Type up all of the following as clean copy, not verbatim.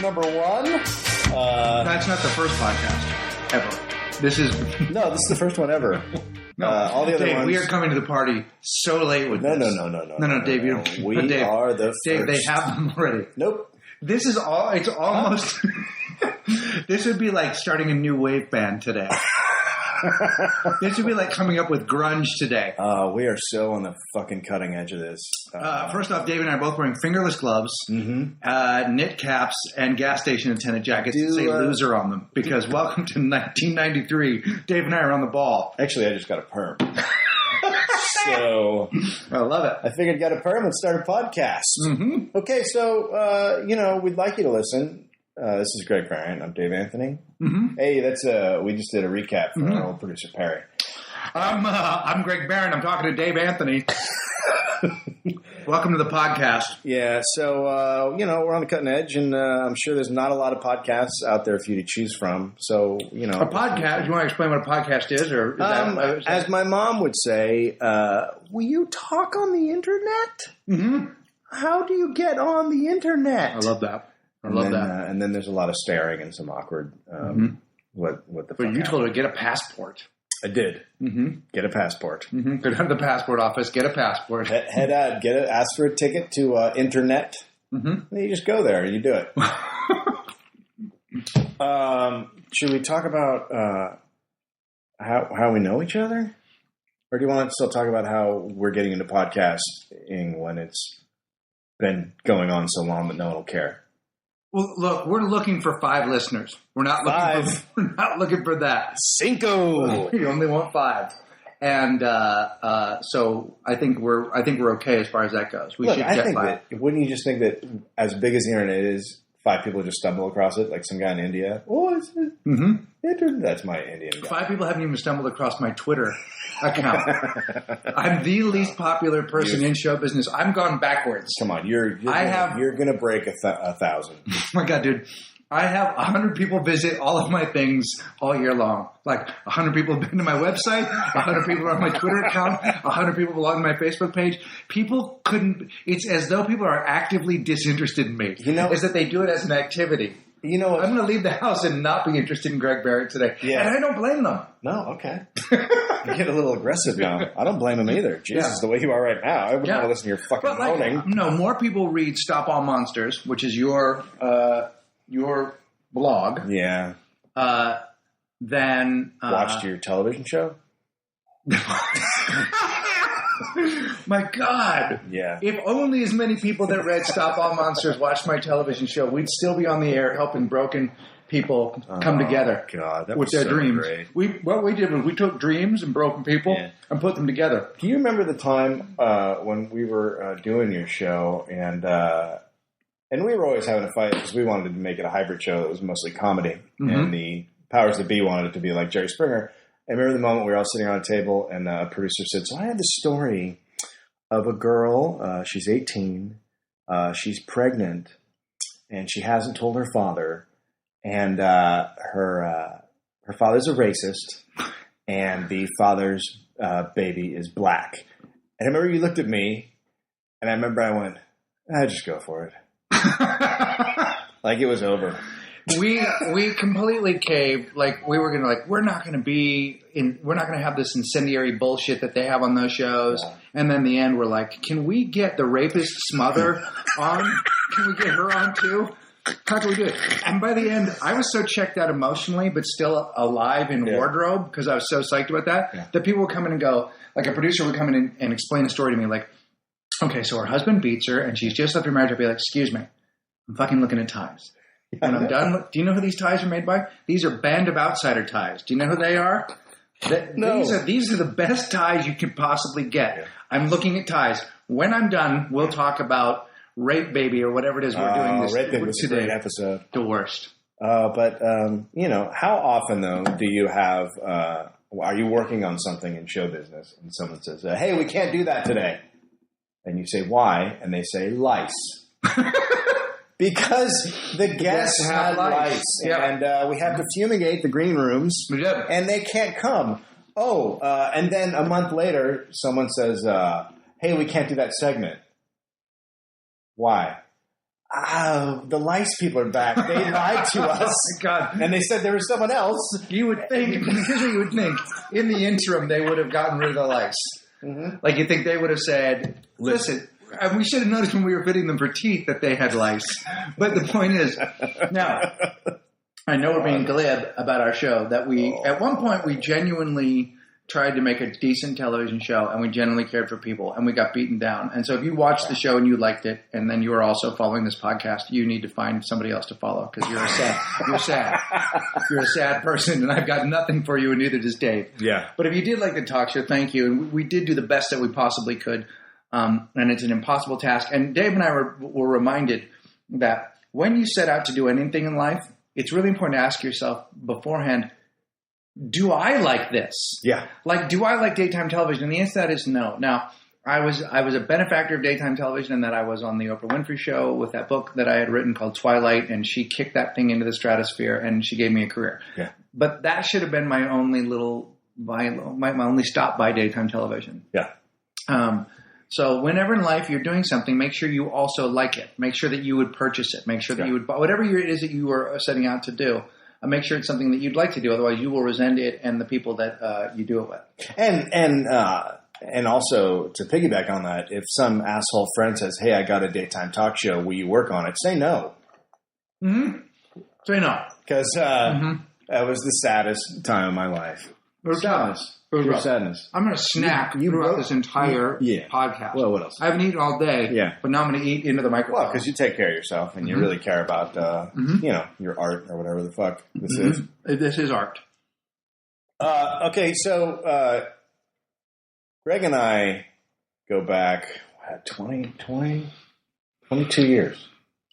number one. That's not the first podcast ever. This is No, this is the first one ever. no. All the other Dave, ones. we are coming to the party so late with No, this. no. Dave, you don't. We Dave, are the first. Dave, they have them already. Nope. This is all. It's almost. This would be like starting a new wave band today. This would be like coming up with grunge today. We are so on the fucking cutting edge of this. First off, Dave and I are both wearing fingerless gloves, knit caps, and gas station attendant jackets that say loser on them. Because welcome to 1993. Dave and I are on the ball. Actually, I just got a perm. So I love it. I figured get a perm and start a podcast. Mm-hmm. Okay, so, we'd like you to listen. This is Greg Variant. I'm Dave Anthony. Mm-hmm. Hey, we just did a recap for our old producer, Perry. I'm Greg Barron. I'm talking to Dave Anthony. Welcome to the podcast. Yeah, so, we're on the cutting edge, and I'm sure there's not a lot of podcasts out there for you to choose from. So, A podcast? You want to explain what a podcast is? Or is that as my mom would say, will you talk on the internet? Mm-hmm. How do you get on the internet? I love that. I love that. And then there's a lot of staring and some awkward, what the fuck But you happened. told her to get a passport. I did. Mm-hmm. Get a passport. Mm-hmm. Go down to the passport office, get a passport. Head out, ask for a ticket to internet. Mm-hmm. And you just go there and you do it. Should we talk about how we know each other? Or do you want to still talk about how we're getting into podcasting when it's been going on so long that no one will care? Well, look, we're looking for 5 listeners. We're not looking for that. Cinco. We only want 5, and so I think we're okay as far as that goes. We should I get think 5. that wouldn't you just think that as big as the internet is, 5 people just stumble across it, like some guy in India. Oh, it's internet. That's my Indian guy. 5 people haven't even stumbled across my Twitter account. I'm the least popular person in show business. I'm gone backwards. Come on, you're going to break 1,000. Oh my God, dude. I have 100 people visit all of my things all year long. Like 100 people have been to my website, 100 people are on my Twitter account, 100 people belong to my Facebook page. People couldn't – it's as though people are actively disinterested in me. Is that they do it as an activity. I'm going to leave the house and not be interested in Greg Barrett today. Yeah. And I don't blame them. No, okay. You get a little aggressive now. I don't blame them either. Jesus, the way you are right now. I wouldn't want to listen to your fucking moaning. No, more people read Stop All Monsters, which is your blog. Yeah. Than watched your television show? My God. Yeah. If only as many people that read Stop All Monsters watched my television show, we'd still be on the air helping broken people come together God, that with was their so dreams. Great. What we did was we took dreams and broken people and put them together. Do you remember the time when we were doing your show and we were always having a fight because we wanted to make it a hybrid show that was mostly comedy, and the powers that be wanted it to be like Jerry Springer. I remember the moment we were all sitting on a table and a producer said, so I have this story of a girl, she's 18, she's pregnant, and she hasn't told her father, and her father's a racist, and the father's baby is black. And I remember you looked at me, and I remember I went, just go for it. Like it was over. We completely caved. Like we were gonna we're not gonna have this incendiary bullshit that they have on those shows. Yeah. And then in the end we're like, can we get the rapist Smother on? Can we get her on too? How can we do it? And by the end, I was so checked out emotionally, but still alive in wardrobe because I was so psyched about that. That people would come in and go, like a producer would come in and explain a story to me, like, okay, so her husband beats her and she's just left her marriage. I'd be like, excuse me, I'm fucking looking at ties. When I'm done, do you know who these ties are made by? These are Band of Outsider ties. Do you know who they are? No. These are the best ties you could possibly get. Yeah. I'm looking at ties. When I'm done, we'll talk about Rape Baby or whatever it is we're doing this Rape Baby was a great episode. The worst. But how often though do you have? Are you working on something in show business and someone says, "Hey, we can't do that today," and you say, "Why?" and they say, "Lice." Because the guests had lice, and we have to fumigate the green rooms, and they can't come. And then a month later, someone says, hey, we can't do that segment. Why? the lice people are back. They lied to us. Oh my God. And they said there was someone else. You would think, here's what you would think. In the interim, they would have gotten rid of the lice. Mm-hmm. Like, you think they would have said, listen, we should have noticed when we were fitting them for teeth that they had lice. But the point is, now, I know we're being glib about our show, that at one point, we genuinely tried to make a decent television show, and we genuinely cared for people, and we got beaten down. And so if you watched the show and you liked it, and then you were also following this podcast, you need to find somebody else to follow, because you're sad. You're a sad person, and I've got nothing for you, and neither does Dave. Yeah. But if you did like the talk show, thank you. And we did do the best that we possibly could, and it's an impossible task. And Dave and I were reminded that when you set out to do anything in life, it's really important to ask yourself beforehand, do I like this? Yeah. Like, do I like daytime television? And the answer to that is no. Now, I was a benefactor of daytime television in that I was on the Oprah Winfrey Show with that book that I had written called Twilight, and she kicked that thing into the stratosphere, and she gave me a career. Yeah. But that should have been my only my only stop by daytime television. Yeah. So whenever in life you're doing something, make sure you also like it. Make sure that you would purchase it. Make sure that you would buy whatever it is that you are setting out to do. Make sure it's something that you'd like to do. Otherwise, you will resent it and the people that you do it with. And also to piggyback on that, if some asshole friend says, "Hey, I got a daytime talk show. Will you work on it?" Say no. Mm-hmm. Say no, because that was the saddest time of my life. Sadness. Pure sadness. I'm going to snack throughout this entire podcast. Well, what else? I haven't eaten all day. Yeah. But now I'm going to eat into the microphone. Well, because you take care of yourself and you really care about, your art or whatever the fuck this is. This is art. Okay, so Greg and I go back 22 years.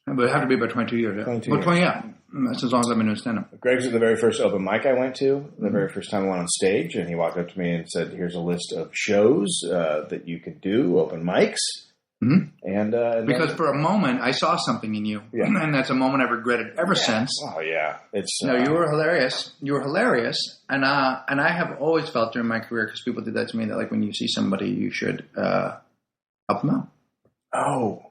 It would have to be about 22 years. 22 years. 20, yeah. That's as long as I've been doing stand-up. Greg's was the very first open mic I went to, the very first time I went on stage, and he walked up to me and said, "Here's a list of shows that you could do, open mics." Mm-hmm. And because for a moment, I saw something in you, and that's a moment I've regretted ever since. Oh, yeah. It's no, you were hilarious. You were hilarious, and I have always felt during my career, because people did that to me, that like when you see somebody, you should help them out. Oh.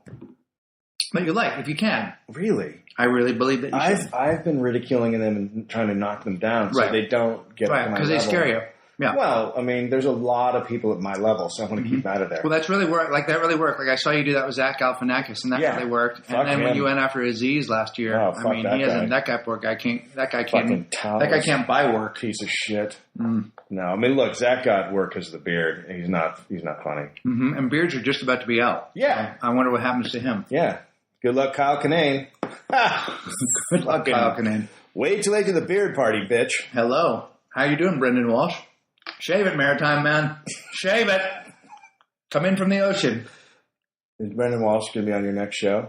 That you like, if you can. Really? I really believe that you should. I've been ridiculing them and trying to knock them down so they don't get to my level. Because they scare you. Yeah. Well, I mean, there's a lot of people at my level, so I want to keep out of there. Well, that's really worked. Like, that really worked. Like, I saw you do that with Zach Galifianakis, and that really worked. And then when you went after Aziz last year, that guy can't buy work. Piece of shit. Mm. No, I mean, look, Zach got work because of the beard. He's not funny. Mm-hmm. And beards are just about to be out. Yeah. I wonder what happens to him. Yeah. Good luck, Kyle Kinane. Good luck, Kyle Kinane. Wait till late to the beard party, bitch. Hello. How you doing, Brendan Walsh? Shave it, Maritime Man. Shave it. Come in from the ocean. Is Brendan Walsh going to be on your next show?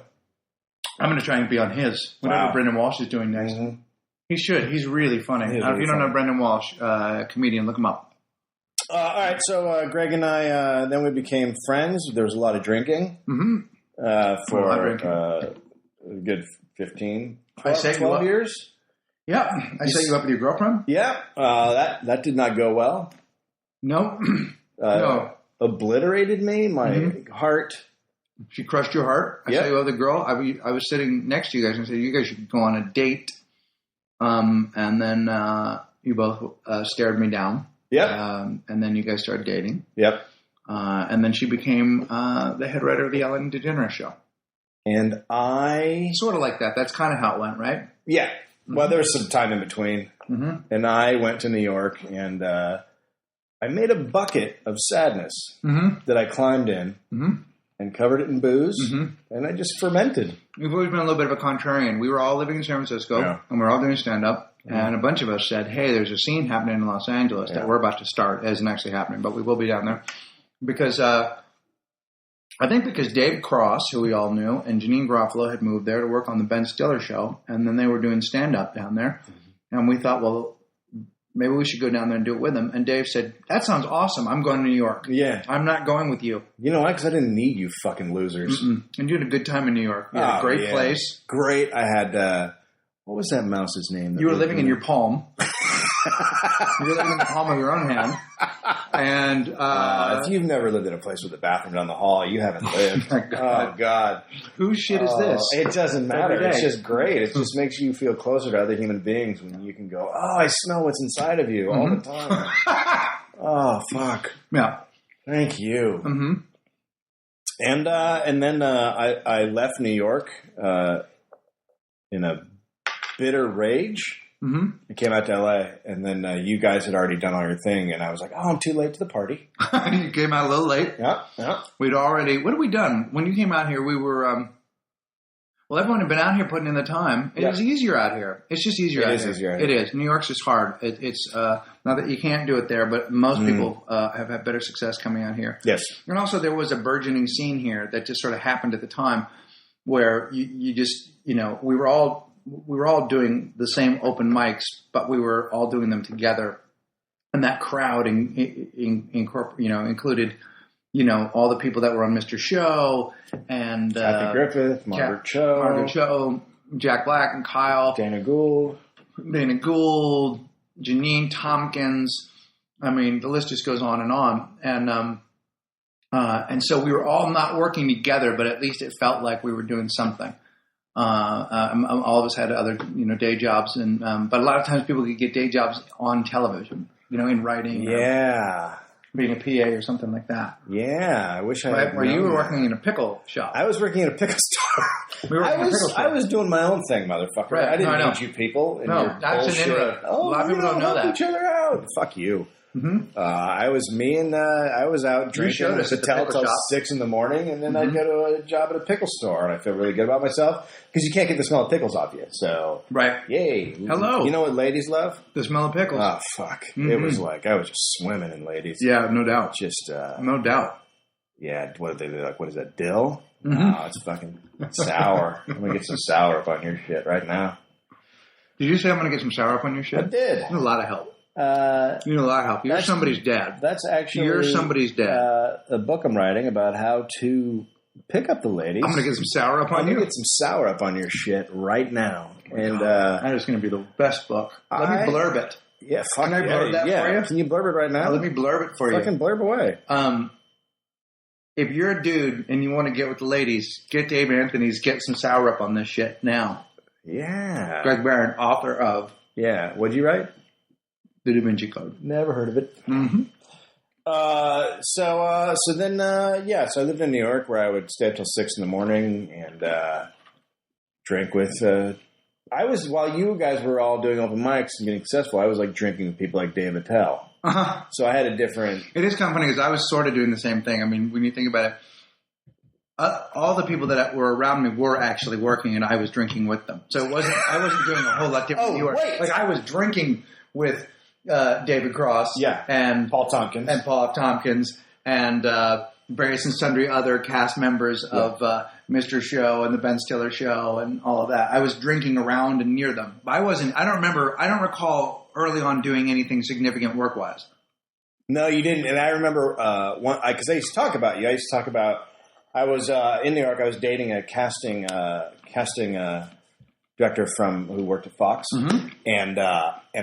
I'm going to try and be on his. Whatever Brendan Walsh is doing next. Mm-hmm. He should. He's really funny. If you don't know Brendan Walsh, comedian, look him up. All right. So Greg and I, then we became friends. There was a lot of drinking. Mm-hmm. For a good 15, 12 years. Yeah. I set you up with your girlfriend? Yeah. That did not go well. No. No. Obliterated me, my heart. She crushed your heart? I set you up with a girl. I was sitting next to you guys and said, you guys should go on a date. And then you both stared me down. Yep. And then you guys started dating. Yep. And then she became the head writer of the Ellen DeGeneres Show. And I... Sort of like that. That's kind of how it went, right? Yeah. Mm-hmm. Well, there was some time in between. Mm-hmm. And I went to New York, and I made a bucket of sadness that I climbed in and covered it in booze, and I just fermented. We've always been a little bit of a contrarian. We were all living in San Francisco, and we were all doing stand-up. And a bunch of us said, hey, there's a scene happening in Los Angeles that we're about to start. It isn't actually happening, but we will be down there. Because I think because Dave Cross, who we all knew, and Janine Garofalo had moved there to work on the Ben Stiller Show, and then they were doing stand-up down there. And we thought, well, maybe we should go down there and do it with them. And Dave said, that sounds awesome. I'm going to New York. Yeah. I'm not going with you. You know why? Because I didn't need you fucking losers. And you had a good time in New York. You had a great place. Great. I had, what was that mouse's name? You were living in your palm. You're living in the palm of your own hand. And if you've never lived in a place with a bathroom down the hall, you haven't lived. Oh, God. Whose shit is this? It doesn't matter. It's just great. It just makes you feel closer to other human beings when you can go, oh, I smell what's inside of you all the time. Oh, fuck. Yeah. Thank you. Mm-hmm. And then I left New York in a bitter rage. Mm-hmm. I came out to LA, and then you guys had already done all your thing, and I was like, oh, I'm too late to the party. You came out a little late. Yeah. We'd already... What had we done? When you came out here, we were... well, everyone had been out here putting in the time. It was easier out here. It's just easier out here. Easier out here. here. It is. New York's just hard. It's not that you can't do it there, but most people have had better success coming out here. Yes. And also there was a burgeoning scene here that just sort of happened at the time where you just, we were all doing the same open mics, but we were all doing them together. And that crowd included, all the people that were on Mr. Show and Kathy Griffith, Margaret Cho, Jack Black and Kyle, Dana Gould, Janine Tompkins. I mean, the list just goes on. And so we were all not working together, but at least it felt like we were doing something. All of us had other, day jobs, but a lot of times people could get day jobs on television, in writing. Yeah. Being a PA or something like that. Yeah, I wish I had. Where you were working in a pickle shop. I was working in a pickle store. I was doing my own thing, motherfucker. Right. I didn't need you people. No, that's an inroad. A lot of people don't know that. Each other out. Fuck you. Mm-hmm. I was out drinking at the hotel till 6 a.m, and then I'd go to a job at a pickle store, and I feel really good about myself because you can't get the smell of pickles off you. So, right, yay! Hello. You know what ladies love? The smell of pickles. Oh fuck! Mm-hmm. It was like I was just swimming in ladies. Yeah, no doubt. Just no doubt. Yeah, what are they like? What is that? Dill? Mm-hmm. Oh, it's fucking sour. I'm gonna get some sour up on your shit right now. Did you say I'm gonna get some sour up on your shit? I did. That's a lot of help. You need a lot of help. You're somebody's dad. That's actually somebody's dad. A book I'm writing about how to pick up the ladies. I'm going to get some sour up on you. I'm going to get some sour up on your shit right now. And that is going to be the best book. Let me blurb it. Yeah, fuck. Can I blurb that for you? Can you blurb it right now? Let me blurb it for you. Fucking blurb away. If you're a dude and you want to get with the ladies, get Dave Anthony's Get Some Sour Up on This Shit now. Yeah. Greg Barron, author of. Yeah. What'd you write? The Da Vinci Code. Never heard of it. Mm-hmm. So then I lived in New York where I would stay up till 6 a.m. and drink with. While you guys were all doing open mics and getting successful, I was like drinking with people like Dave Attell. Uh-huh. So I had a different. It is kind of funny because I was sort of doing the same thing. I mean, when you think about it, all the people that were around me were actually working, and I was drinking with them. So I wasn't doing a whole lot different than you were. Wait. Like I was drinking with David Cross, and Paul Tompkins, and various and sundry other cast members of Mr. Show and the Ben Stiller Show and all of that. I was drinking around and near them. I don't recall early on doing anything significant work-wise. No, you didn't. And I remember because I used to talk about you. I was in New York. I was dating a casting director who worked at Fox, mm-hmm. and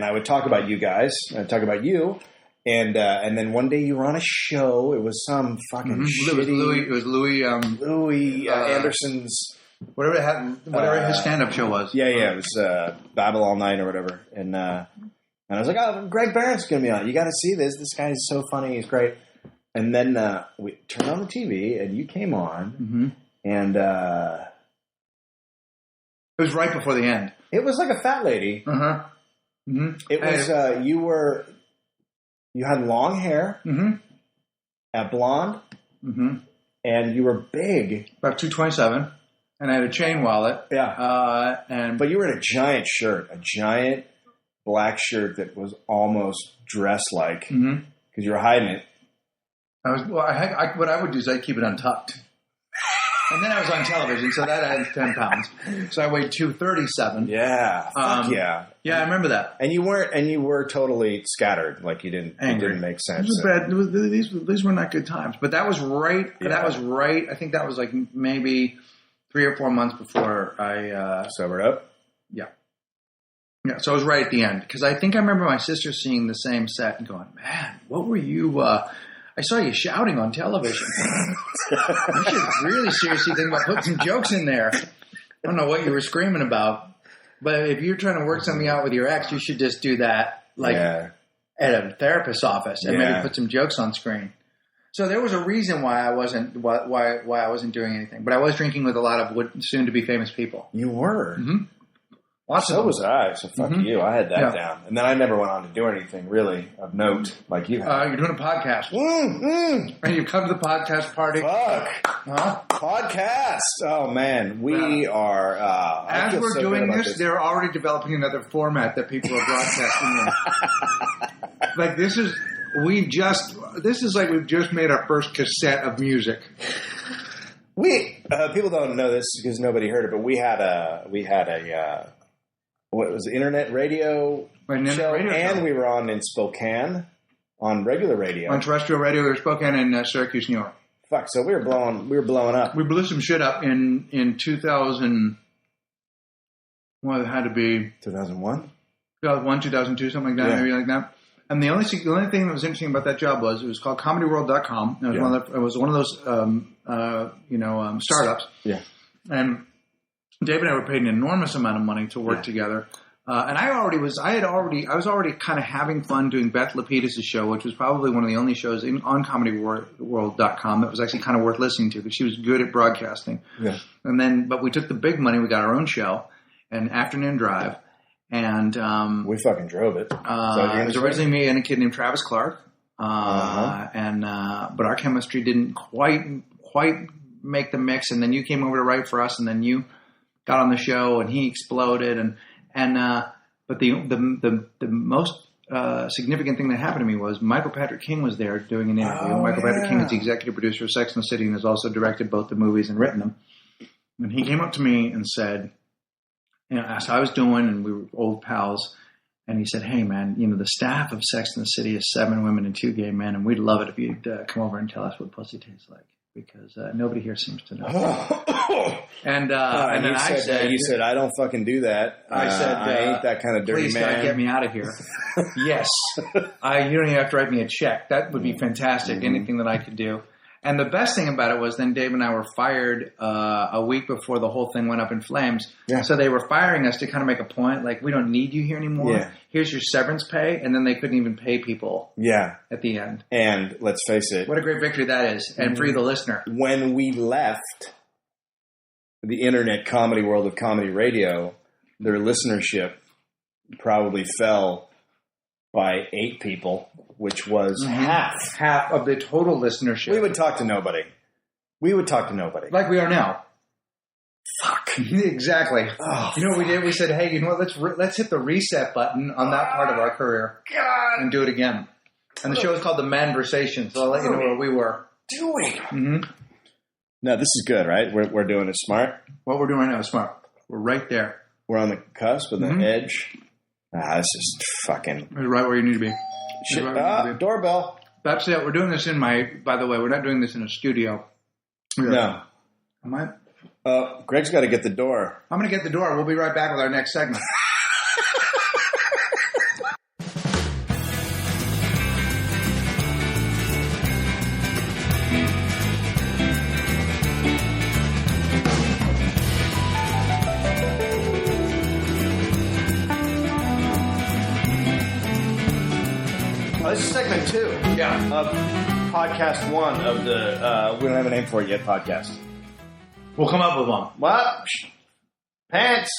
I would talk about you guys. I'd talk about you, and then one day you were on a show. It was some fucking shitty. It was Louis Anderson's whatever his stand-up show was. Yeah, it was Babel All Night or whatever, and I was like, oh, Greg Barron's going to be on. You got to see this. This guy is so funny. He's great. And then we turned on the TV, and you came on, mm-hmm. and it was right before the end. It was like a fat lady. Uh-huh. Mm-hmm. It was you had long hair, mm-hmm. a blonde, mm-hmm. and you were big, about 227, and I had a chain wallet. Yeah, but you were in a giant shirt, a giant black shirt that was almost dress-like because mm-hmm. you were hiding it. What I would do is I'd keep it untucked. And then I was on television, so that added 10 pounds. So I weighed 237. Yeah. Fuck yeah. Yeah, I remember that. And you were totally scattered. Like you didn't make sense. These were not good times. But that was right. Yeah. That was right. I think that was like maybe 3 or 4 months before I sobered up. Yeah. Yeah, so I was right at the end because I think I remember my sister seeing the same set and going, "Man, what were you? I saw you shouting on television. You should really seriously think about putting some jokes in there. I don't know what you were screaming about, but if you're trying to work something out with your ex, you should just do that, like at a therapist's office, and maybe put some jokes on screen." So there was a reason why I wasn't doing anything, but I was drinking with a lot of soon to be famous people. You were. Mm-hmm. So was I. So fuck you. I had that down, and then I never went on to do anything really of note like you have. You're doing a podcast, and you come to the podcast party. Fuck podcast. Oh man, we are. As we're doing this, they're already developing another format that people are broadcasting in. Like this is we've just made our first cassette of music. People don't know this because nobody heard it, but we had a what was it, internet radio show, and we were on in Spokane on regular radio, on terrestrial radio. We were Spokane in Syracuse, New York. Fuck, so we were blowing up. We blew some shit up in 2000. Well, it had to be 2001, 2002, something like that, maybe like that. And the only thing that was interesting about that job was it was called ComedyWorld.com. It was one of those startups. Yeah. And Dave and I were paid an enormous amount of money to work together. And I was already kind of having fun doing Beth Lapidus' show, which was probably one of the only shows on ComedyWorld.com that was actually kind of worth listening to because she was good at broadcasting. Yeah. But we took the big money. We got our own show, an afternoon drive. And we fucking drove it. It was originally me and a kid named Travis Clark. But our chemistry didn't quite make the mix. And then you came over to write for us, and then you got on the show, and he exploded. But the most significant thing that happened to me was Michael Patrick King was there doing an interview. Michael Patrick King is the executive producer of Sex and the City and has also directed both the movies and written them. And he came up to me and said, asked how I was doing, and we were old pals. And he said, "Hey, man, the staff of Sex and the City is 7 women and 2 gay men, and we'd love it if you'd come over and tell us what pussy tastes like, because nobody here seems to know." And then I said, "You said I don't fucking do that. I said I ain't that kind of dirty please man. God, get me out of here." Yes, you don't even have to write me a check. That would be fantastic. Mm-hmm. Anything that I could do. And the best thing about it was then Dave and I were fired a week before the whole thing went up in flames. Yeah. So they were firing us to kind of make a point, like, we don't need you here anymore. Yeah. Here's your severance pay. And then they couldn't even pay people at the end. And let's face it. What a great victory that is. And for you, the listener. When we left the internet comedy world of comedy radio, their listenership probably fell by 8 people, which was half of the total listenership. We would talk to nobody. Like we are now. Fuck. Exactly. Oh, you know what we did? We said, "Hey, let's hit the reset button on that part of our career and do it again." And the show is called The Manversation, so I'll let you know where we were. Doing. Mm-hmm. No, this is good, right? We're doing it smart. What we're doing right now is smart. We're right there. We're on the cusp of the edge. This is fucking... It's right where you need to be. Shit. Doorbell. That's it. We're doing this by the way, we're not doing this in a studio. No. Am I? Greg's got to get the door. I'm going to get the door. We'll be right back with our next segment. This is segment 2 of podcast 1 of the we don't have a name for it yet podcast. We'll come up with one. What? Pants.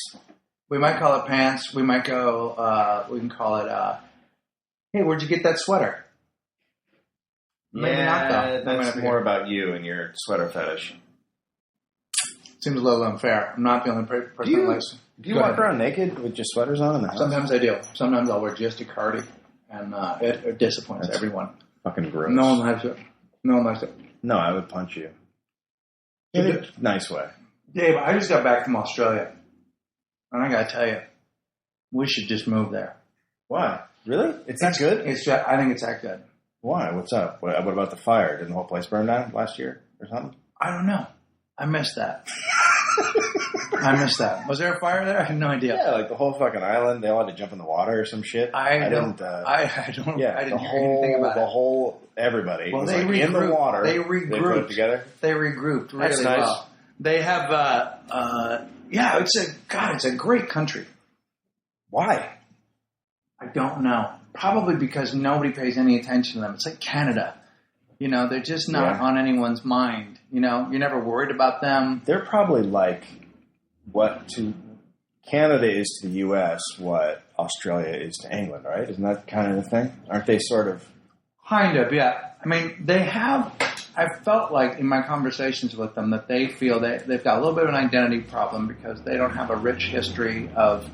We might call it pants. We might go, we can call it, hey, where'd you get that sweater? Maybe not, though. That's more about you and your sweater fetish. Seems a little unfair. I'm not the only person that likes it. Do you walk around naked with just sweaters on in the house? Sometimes I do. Sometimes I'll wear just a cardi. And it disappoints everyone. Fucking gross. No one likes it. No, I would punch you. In a nice way. Dave, I just got back from Australia. And I got to tell you, we should just move there. Why? Really? It's that good? I think it's that good. Why? What's up? What about the fire? Didn't the whole place burn down last year or something? I don't know. I missed that. I missed that. Was there a fire there? I had no idea. Yeah, like the whole fucking island. They all had to jump in the water or some shit. I didn't Yeah, hear anything about it. Everybody. Well, was they like in the water. They regrouped. They put it together. They regrouped really That's nice. well. They have, it's a great country. Why? I don't know. Probably because nobody pays any attention to them. It's like Canada. You know, they're just not on anyone's mind. You know, you're never worried about them. They're probably like what to Canada is to the U.S. what Australia is to England, right? Isn't that kind of the thing? Aren't they sort of? Kind of, yeah. I mean, they have. I felt like in my conversations with them that they feel that they've got a little bit of an identity problem because they don't have a rich history of.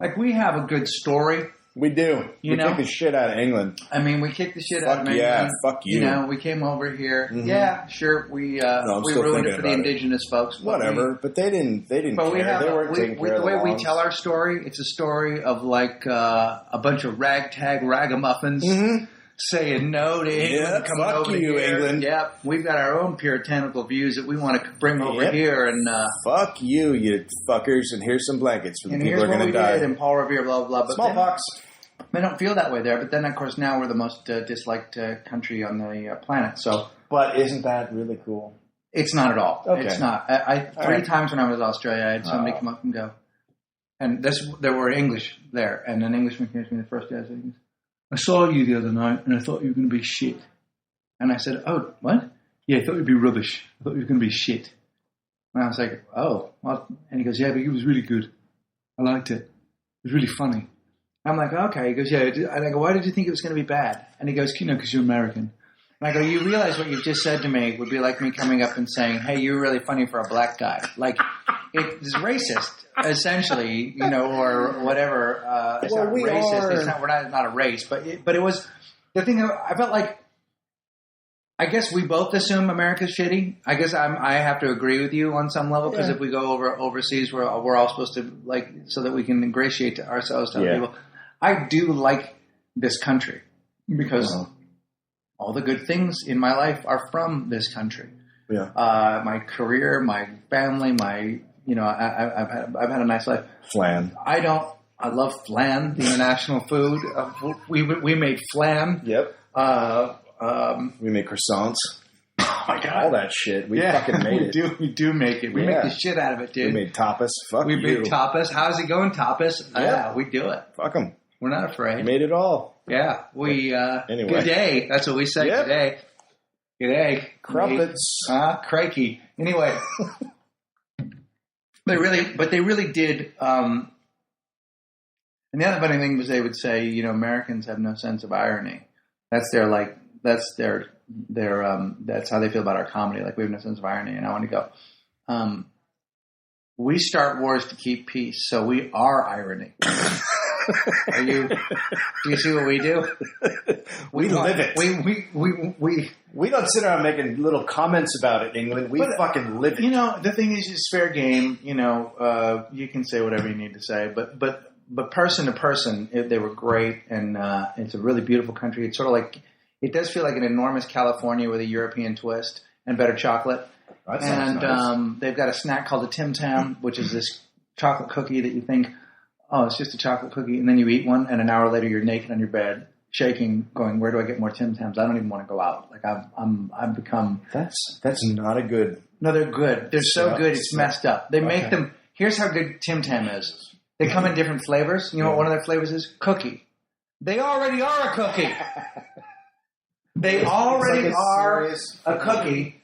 Like, we have a good story. We do. We kick the shit out of England. I mean, we kicked the shit out of England. Yeah, fuck you. You know, we came over here. Mm-hmm. Yeah, sure. We ruined it for the indigenous folks. Whatever, but they didn't. They didn't care. They weren't taking care of the way we tell our story. It's a story of like a bunch of ragtag ragamuffins saying no to England coming over you, here. England. Yep, we've got our own puritanical views that we want to bring over here. And fuck you, you fuckers! And here's some blankets for the people who are going to die. And Paul Revere, blah blah. But smallpox. They don't feel that way there, but then, of course, now we're the most disliked country on the planet. So, but isn't that really cool? It's not at all. Okay. It's not. Three times when I was in Australia, I had somebody come up and go, and there were English there, and an Englishman came to me the first day. I said, "I saw you the other night, and I thought you were going to be shit." And I said, "Oh, what? Yeah, I thought you'd be rubbish. I thought you were going to be shit." And I was like, "Oh, what?" And he goes, "Yeah, but it was really good. I liked it. It was really funny." I'm like, okay. He goes, yeah. And I go, why did you think it was going to be bad? And he goes, because you're American. And I go, you realize what you've just said to me would be like me coming up and saying, hey, you're really funny for a black guy. Like, it's racist, essentially, or whatever. It's not racist. It's not, we're not a race. But it was the thing that I felt like, I guess we both assume America's shitty. I guess I have to agree with you on some level because if we go overseas, we're all supposed to so that we can ingratiate ourselves to other people. I do like this country because all the good things in my life are from this country. Yeah. My career, my family, I've had a nice life. Flan. I love flan, the international food. We made flan. Yep. We make croissants. Oh my God. All that shit. We fucking made it. We do make it. We make the shit out of it, dude. We made tapas. We made tapas. How's it going, tapas? Yeah, we do it. Fuck them. We're not afraid. We made it all. Yeah. Anyway. Good day. That's what we say today. Good day. Crumpets. Crikey. Anyway. They really did. And the other funny thing was they would say, Americans have no sense of irony. That's that's how they feel about our comedy. Like, we have no sense of irony. And I want to go, we start wars to keep peace. So we are irony. Do you see what we do? We live it. We don't sit around making little comments about it, England. We fucking live it. The thing is, it's fair game. You can say whatever you need to say, but person to person, they were great, and it's a really beautiful country. It's sort of like, it does feel like an enormous California with a European twist and better chocolate. And nice. They've got a snack called a Tim Tam, which is this chocolate cookie that you think, oh, it's just a chocolate cookie, and then you eat one, and an hour later you're naked on your bed, shaking, going, where do I get more Tim Tams? I don't even want to go out. Like, I've become. That's not a good. No, they're good. They're so good, it's messed up. They make them. Here's how good Tim Tam is. They come in different flavors. You know what one of their flavors is? Cookie. They already are a cookie. They already are a cookie.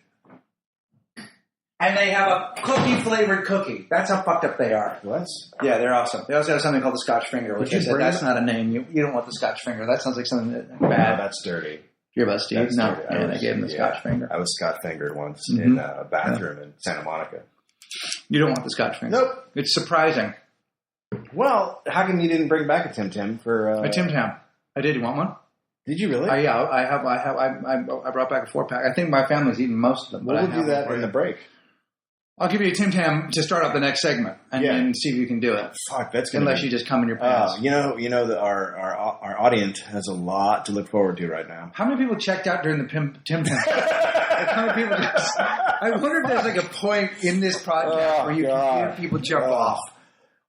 And they have a cookie-flavored cookie. That's how fucked up they are. What? Yeah, they're awesome. They also have something called the Scotch Finger, which I said, that's not a name. You don't want the Scotch Finger. That sounds like something bad. No, that's dirty. You're about Steve? That's no. dirty. Yeah, they gave him the Scotch Finger. I was Scotch Fingered once in a bathroom in Santa Monica. You don't want the Scotch Finger? Nope. It's surprising. Well, how come you didn't bring back a Tim Tam for... A Tim Tam. I did. You want one? Did you really? Yeah, I brought back a 4-pack. I think my family's eaten most of them. We'll do that in the break. I'll give you a Tim Tam to start off the next segment and see if you can do it. Fuck, that's gonna unless you just come in your pants. You know that our audience has a lot to look forward to right now. How many people checked out during the Tim Tam? Like, how many people just I wonder if there's like a point in this podcast where you can hear people jump off.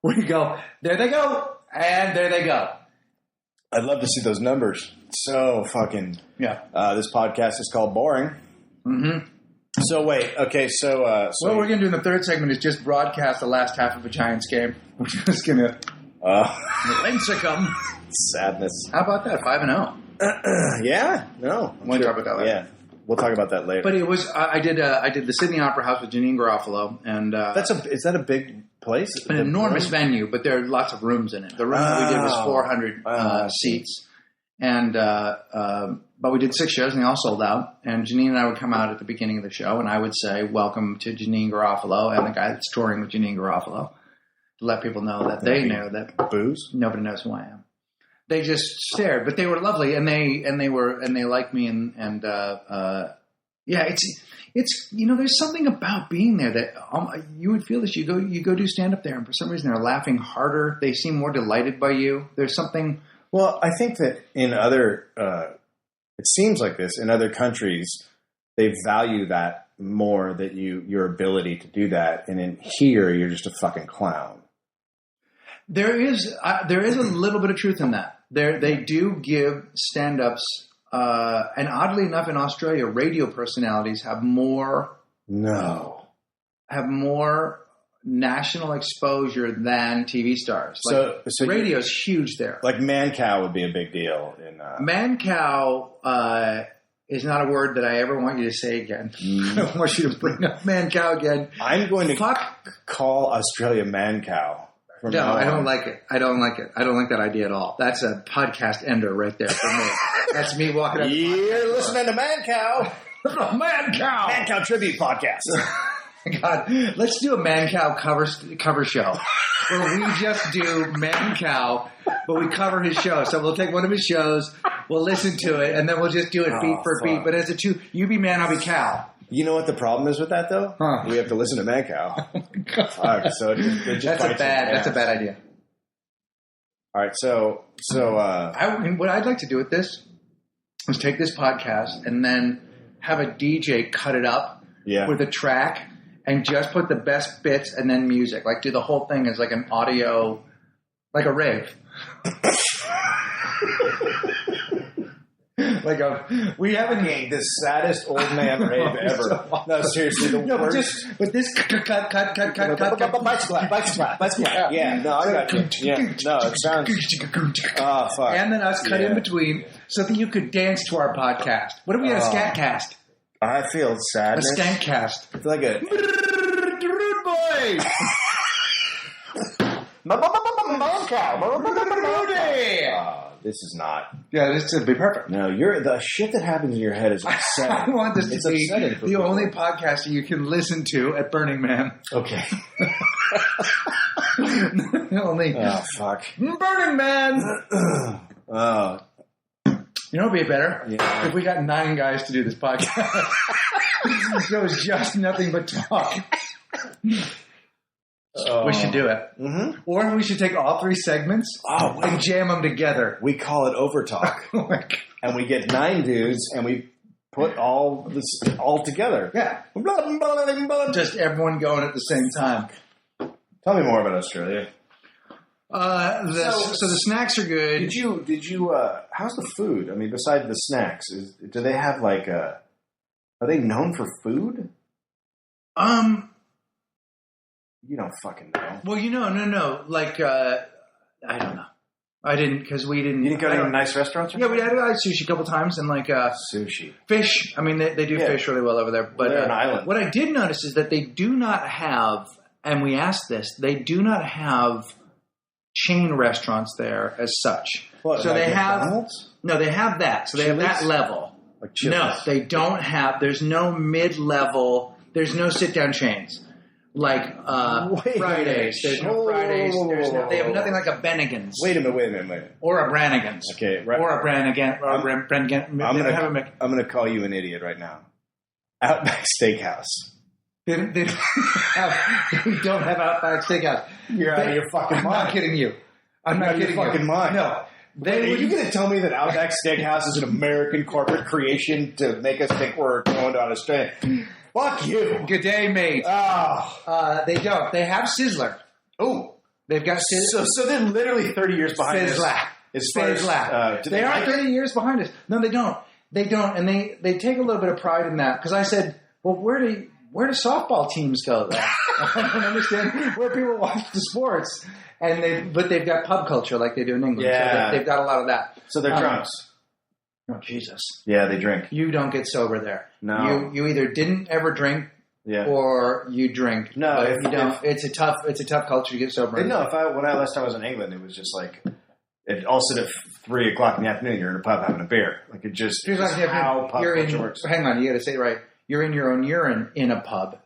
Where you go, there they go, and there they go. I'd love to see those numbers. So fucking... Yeah. This podcast is called Boring. Mm-hmm. So wait, okay, so... what we're going to do in the third segment is just broadcast the last half of a Giants game. We're just going to... Lincecum. Sadness. How about that? 5-0. Yeah? No. We'll talk about that later. Yeah. We'll talk about that later. But it was... I did the Sydney Opera House with Janine Garofalo, and... Is that a big place? An enormous venue, but there are lots of rooms in it. The room that we did was 400 seats. And but we did 6 shows, and they all sold out. And Janine and I would come out at the beginning of the show, and I would say, welcome to Janine Garofalo, and the guy that's touring with Janine Garofalo, to let people know that they know that booze. Nobody knows who I am. They just stared, but they were lovely, and they liked me, and yeah, it's there's something about being there that you would feel this. You go do stand up there, and for some reason they're laughing harder. They seem more delighted by you. There's something. Well, I think that in other, it seems like this in other countries, they value that more, that your ability to do that, and in here you're just a fucking clown. There is a little bit of truth in that. They do give stand-ups, and oddly enough, in Australia, radio personalities have more national exposure than TV stars. Like, so radio's huge there. Like man cow would be a big deal. Man cow is not a word that I ever want you to say again. I don't want you to bring up man cow again. I'm going to call Australia man cow. No, I don't like it. I don't like it. I don't like that idea at all. That's a podcast ender right there for me. That's me walking up. You're listening to Man Cow. Man Cow. Man Cow Tribute Podcast. God, let's do a Man Cow cover show where we just do Man Cow, but we cover his show. So we'll take one of his shows, we'll listen to it, and then we'll just do it beat for beat. But as a two, you be man, I'll be cow. You know what the problem is with that, though? Huh. We have to listen to Man Cow. So it just that's a bad idea. All right, so what I'd like to do with this is take this podcast and then have a DJ cut it up with a track and just put the best bits and then music. Like do the whole thing as like an audio, like a rave. We haven't gained the saddest old man rave ever. No, seriously, the worst. But this cut. Bicycle. Yeah, no, I got you. Yeah, no, it sounds. Oh, fuck. And then us cut in between so that you could dance to our podcast. What if we had a scat cast? I feel sadness. A skank cast. It's like a Rude boy. Man Cow. This is not. Yeah, this would be perfect. No, the shit that happens in your head is upsetting. I want this to be the only podcast you can listen to at Burning Man. Okay. Only. Oh, fuck. Burning Man! Oh. You know what would be better? Yeah. If we got 9 guys to do this podcast. It was just nothing but talk. We should do it. Mm-hmm. Or we should take all 3 segments and jam them together. We call it Overtalk. And we get 9 dudes and we put all this all together. Yeah. Just everyone going at the same time. Tell me more about Australia. So the snacks are good. Did you how's the food? I mean, besides the snacks, do they have are they known for food? You don't fucking know. Well, no. Like, I don't know. I didn't, because we didn't. You didn't go to any nice restaurants? Yeah, we had sushi a couple times and sushi. Fish. I mean, they do fish really well over there. But they're an island. What I did notice is that they do not have, and we asked this, they do not have chain restaurants there as such. What, so like they McDonald's? they have that. So they Chili's? have that level. Like Chili's. No, they don't have. There's no mid-level. There's no sit-down chains. Like Fridays. There's no Fridays. They have nothing like a Bennigan's. Wait a minute. Or a Brannigan's. Okay, right. Or a Brannigan. Or a Brannigan. I'm going to call you an idiot right now. Outback Steakhouse. They don't have Outback Steakhouse. You're out of your fucking mind. I'm not kidding you. I'm not kidding you. Fucking mind. No. Are you going to tell me that Outback Steakhouse is an American corporate creation to make us think we're going to Australia? Fuck you. Good day, mate. Oh. They don't. They have Sizzler. Oh. They've got Sizzler. So they're literally 30 years behind us. Sizzler. They are 30 years behind us. No, they don't. They don't. And they take a little bit of pride in that. Because I said, well, where do softball teams go then? I don't understand where people watch the sports. But they've got pub culture like they do in England. Yeah. So they've got a lot of that. So they're drunks. Oh, Jesus. Yeah, they drink. You don't get sober there. No. You either didn't ever drink or you drink. No, if you don't. It's a tough culture to get sober. No, last time I was in England, it was just like all sit at 3 o'clock in the afternoon. You're in a pub having a beer. Like it just how pub culture works. Hang on, you got to say it right. You're in your own urine in a pub.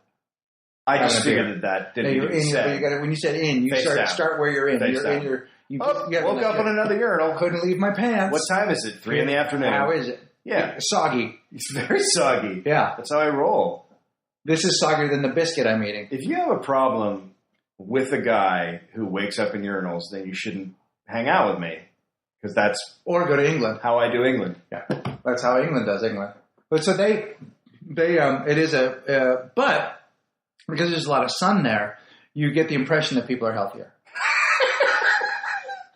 I just figured that didn't even say. When you said in, you start where you're in. You're in your. Woke up on another urinal. Couldn't leave my pants. What time is it? 3 in the afternoon. How is it? Yeah, soggy. It's very soggy. Yeah, that's how I roll. This is soggier than the biscuit I'm eating. If you have a problem with a guy who wakes up in urinals, then you shouldn't hang out with me because that's or go to England. How I do England. Yeah, that's how England does England. But so they it is but because there's a lot of sun there, you get the impression that people are healthier.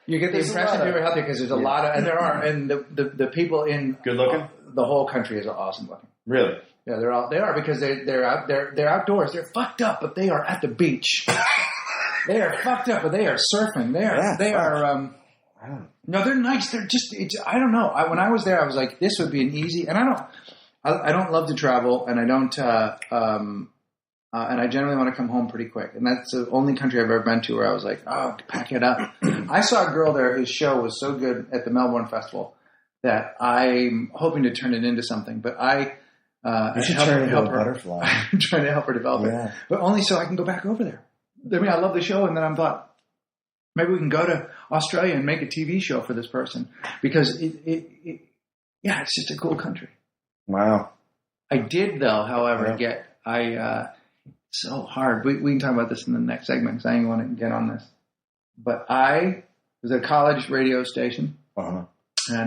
You get the impression people are healthier because there's a lot of, and there are, and the people in good looking. The whole country is awesome looking. Really? Yeah, they are because they're outdoors. They're fucked up, but they are at the beach. They are fucked up, but they are surfing. No, they're nice. They're just. I don't know. When I was there, I was like, this would be an easy. And I don't love to travel, and I don't. And I generally want to come home pretty quick. And that's the only country I've ever been to where I was like, oh, pack it up. I saw a girl there whose show was so good at the Melbourne Festival that I'm hoping to turn it into something. But you should turn it into a butterfly. I'm trying to help her develop it. But only so I can go back over there. I mean, I love the show. And then I thought, maybe we can go to Australia and make a TV show for this person. Because, it's just a cool country. Wow. I did, though, however, so hard. We can talk about this in the next segment because I didn't want to get on this. But I was at a college radio station, and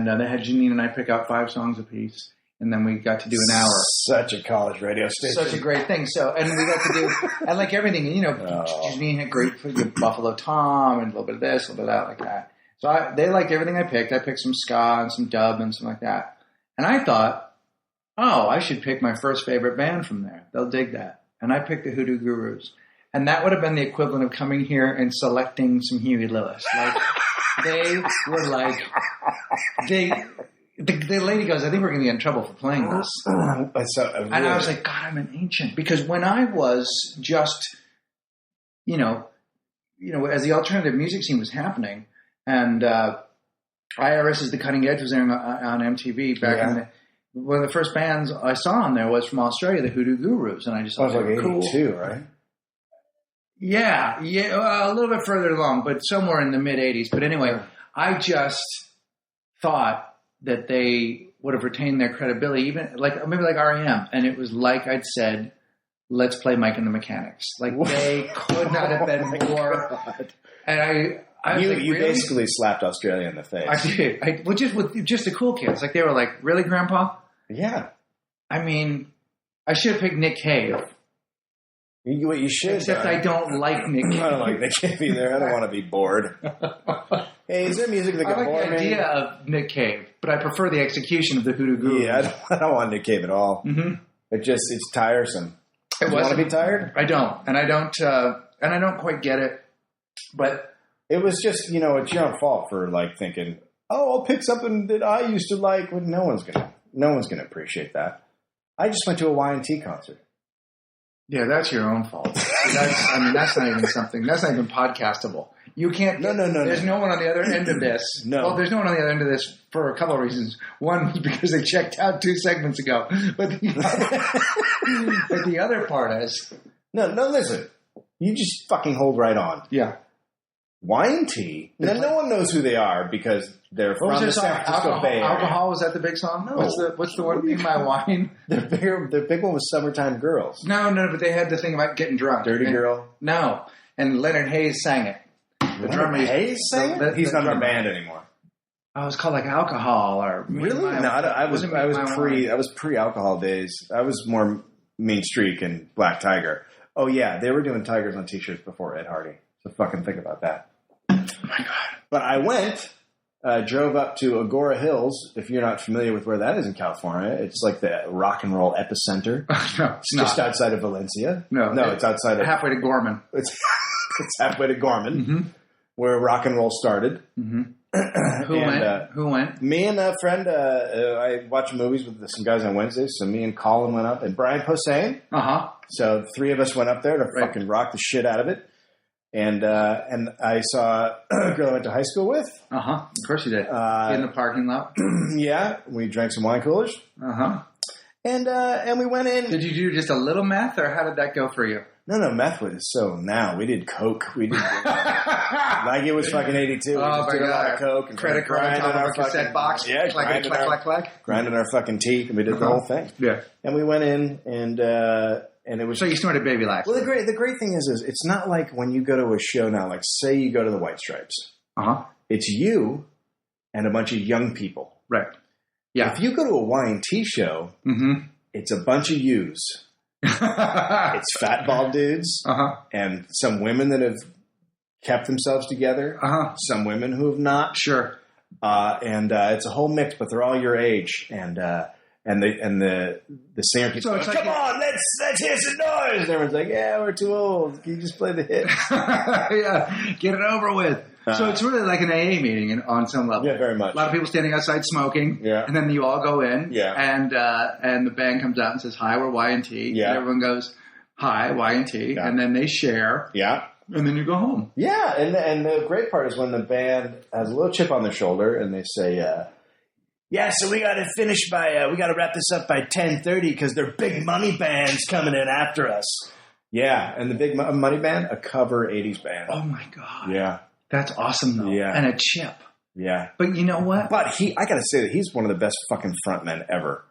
they had Janine and I pick out 5 songs apiece, and then we got to do an hour. Such a college radio station. Such a great thing. So, and we got to do, and like everything, Janine had great Buffalo Tom and a little bit of this, a little bit of that, like that. So they liked everything I picked. I picked some ska and some dub and something like that. And I thought, I should pick my first favorite band from there. They'll dig that. And I picked the Hoodoo Gurus. And that would have been the equivalent of coming here and selecting some Huey Lewis. Like, they were like, the lady goes, I think we're going to get in trouble for playing this. And I was like, God, I'm an ancient. Because when I was just, as the alternative music scene was happening, and IRS is the Cutting Edge was airing on MTV back in the... One of the first bands I saw on there was from Australia, the Hoodoo Gurus, and I just thought it was like 82, right? Yeah, a little bit further along, but somewhere in the mid 80s. But anyway, I just thought that they would have retained their credibility, even maybe like REM, and it was like I'd said, "Let's play Mike and the Mechanics." Like they could not have been more. God. And you basically slapped Australia in the face. I did. With just the cool kids. Like they were like, "Really, Grandpa?" Yeah. I mean, I should have picked Nick Cave. What you should. Except I don't like Nick Cave. I don't like Nick Cave either. I don't want to be bored. Hey, is there music that can bore me? I like the idea of Nick Cave, but I prefer the execution of the Hoodoo Gurus. Yeah, I don't want Nick Cave at all. Mm-hmm. It's tiresome. Do you want to be tired? I don't, and I don't quite get it. But it was just, it's your own fault for like thinking, I'll pick something that I used to like. Well, no one's gonna appreciate that. I just went to a Y&T concert. Yeah, that's your own fault. That's not even something. That's not even podcastable. You can't. No. There's no one on the other end of this. No. Well, there's no one on the other end of this for a couple of reasons. One is because they checked out 2 segments ago. But the other part is no. Listen, you just fucking hold right on. Yeah. Y&T. Now, no one knows who they are because they're from the San Francisco Bay Area. Alcohol, was that the big song? No. What's the one thing by wine? Their big one was Summertime Girls. No, but they had the thing about getting drunk. Dirty Girl? No. And Leonard Hayes sang it. The drummer Hayes sang it? He's not in the band anymore. Oh, it was called like Alcohol or really? No, I was pre-alcohol days. I was more Mean Streak and Black Tiger. Oh, yeah, they were doing tigers on T-shirts before Ed Hardy. So fucking think about that. Oh, my God. But I went, drove up to Agora Hills. If you're not familiar with where that is in California, it's like the rock and roll epicenter. No, It's just outside of Valencia. No, it's outside of... halfway to Gorman. It's halfway to Gorman, where rock and roll started. Who went? Me and a friend, I watch movies with some guys on Wednesdays, so me and Colin went up, and Brian Posehn. So the three of us went up there to fucking rock the shit out of it. And I saw a girl I went to high school with. Of course you did. In the parking lot. Yeah, we drank some wine coolers. And we went in. Did you do just a little meth, or how did that go for you? No, meth was so now. We did coke. We did like it was fucking 82. We just did a lot of coke and credit card on top of a cassette box. Yeah, grinding our fucking teeth, and we did the whole thing. Yeah, and we went in, and it was. So you snorted Baby Lax. Well, the great thing is it's not like when you go to a show now. Like say you go to the White Stripes. It's you and a bunch of young people. Right. Yeah. If you go to a Y&T show, it's a bunch of yous. It's fat bald dudes and some women that have kept themselves together. Some women who have not. Sure. And it's a whole mix, but they're all your age. And the singer keeps going, come on, let's hear some noise. And everyone's like, yeah, we're too old. Can you just play the hits? Yeah, get it over with. So it's really like an AA meeting on some level. Yeah, very much. A lot of people standing outside smoking. Yeah. And then you all go in. Yeah. And the band comes out and says, hi, we're Y&T. Yeah. And everyone goes, hi, Y&T. Yeah. And then they share. Yeah. And then you go home. Yeah. And the great part is when the band has a little chip on their shoulder and they say, yeah, so we got to finish by, we got to wrap this up by 10:30 because they're big money bands coming in after us. Yeah. And the big money band, a cover 80s band. Oh, my God. Yeah. That's awesome, though. Yeah. And a chip. Yeah. But you know what? But I got to say that he's one of the best fucking frontmen ever.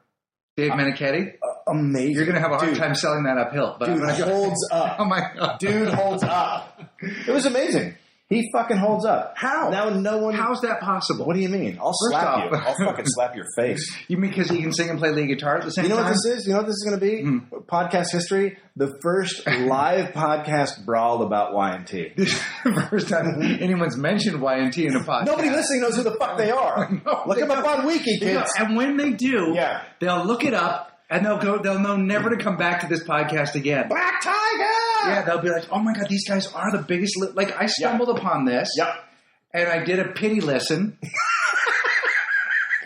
Dave Menichetti? Amazing. You're going to have a hard time selling that uphill. But dude holds up. Oh, my God. Dude holds up. It was amazing. He fucking holds up. How? Now no one... How's that possible? What do you mean? I'll slap you. I'll fucking slap your face. You mean because he can sing and play lead guitar at the same time? You know what this is? You know what this is going to be? Podcast history. The first live podcast brawl about Y&T. The first time anyone's mentioned Y&T in a podcast. Nobody listening knows who the fuck they are. Look them up on Wiki, kids. And when they do, they'll look it up. And they'll know never to come back to this podcast again. Black Tiger! Yeah, they'll be like, oh my God, these guys are the biggest. Like, I stumbled upon this. And I did a pity listen.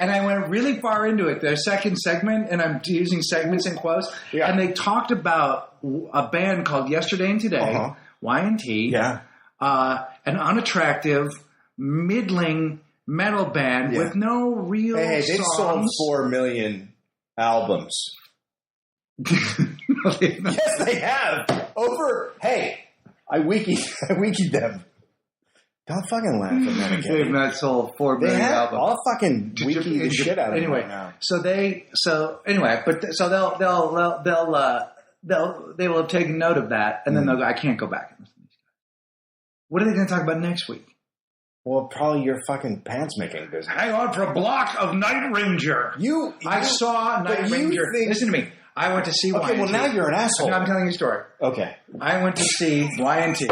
And I went really far into it. Their second segment, and I'm using segments in quotes. Yeah. And they talked about a band called Yesterday and Today, Y&T. Yeah. An unattractive, middling metal band with no real songs. They've sold 4 million albums. Yes, they have. I wikied them. Don't fucking laugh at that again. They've not sold 4 million albums. I'll fucking wiki the shit out of them right now. They will have taken note of that, and then they'll go, I can't go back and listen to these guys. What are they going to talk about next week? Well, probably your fucking pants making business. Hang on for a block of Night Ranger. I saw Night Ranger. Listen to me. I went to see Y&T. Okay, well now you're an asshole. No, I'm telling you a story. Okay. I went to see Y&T,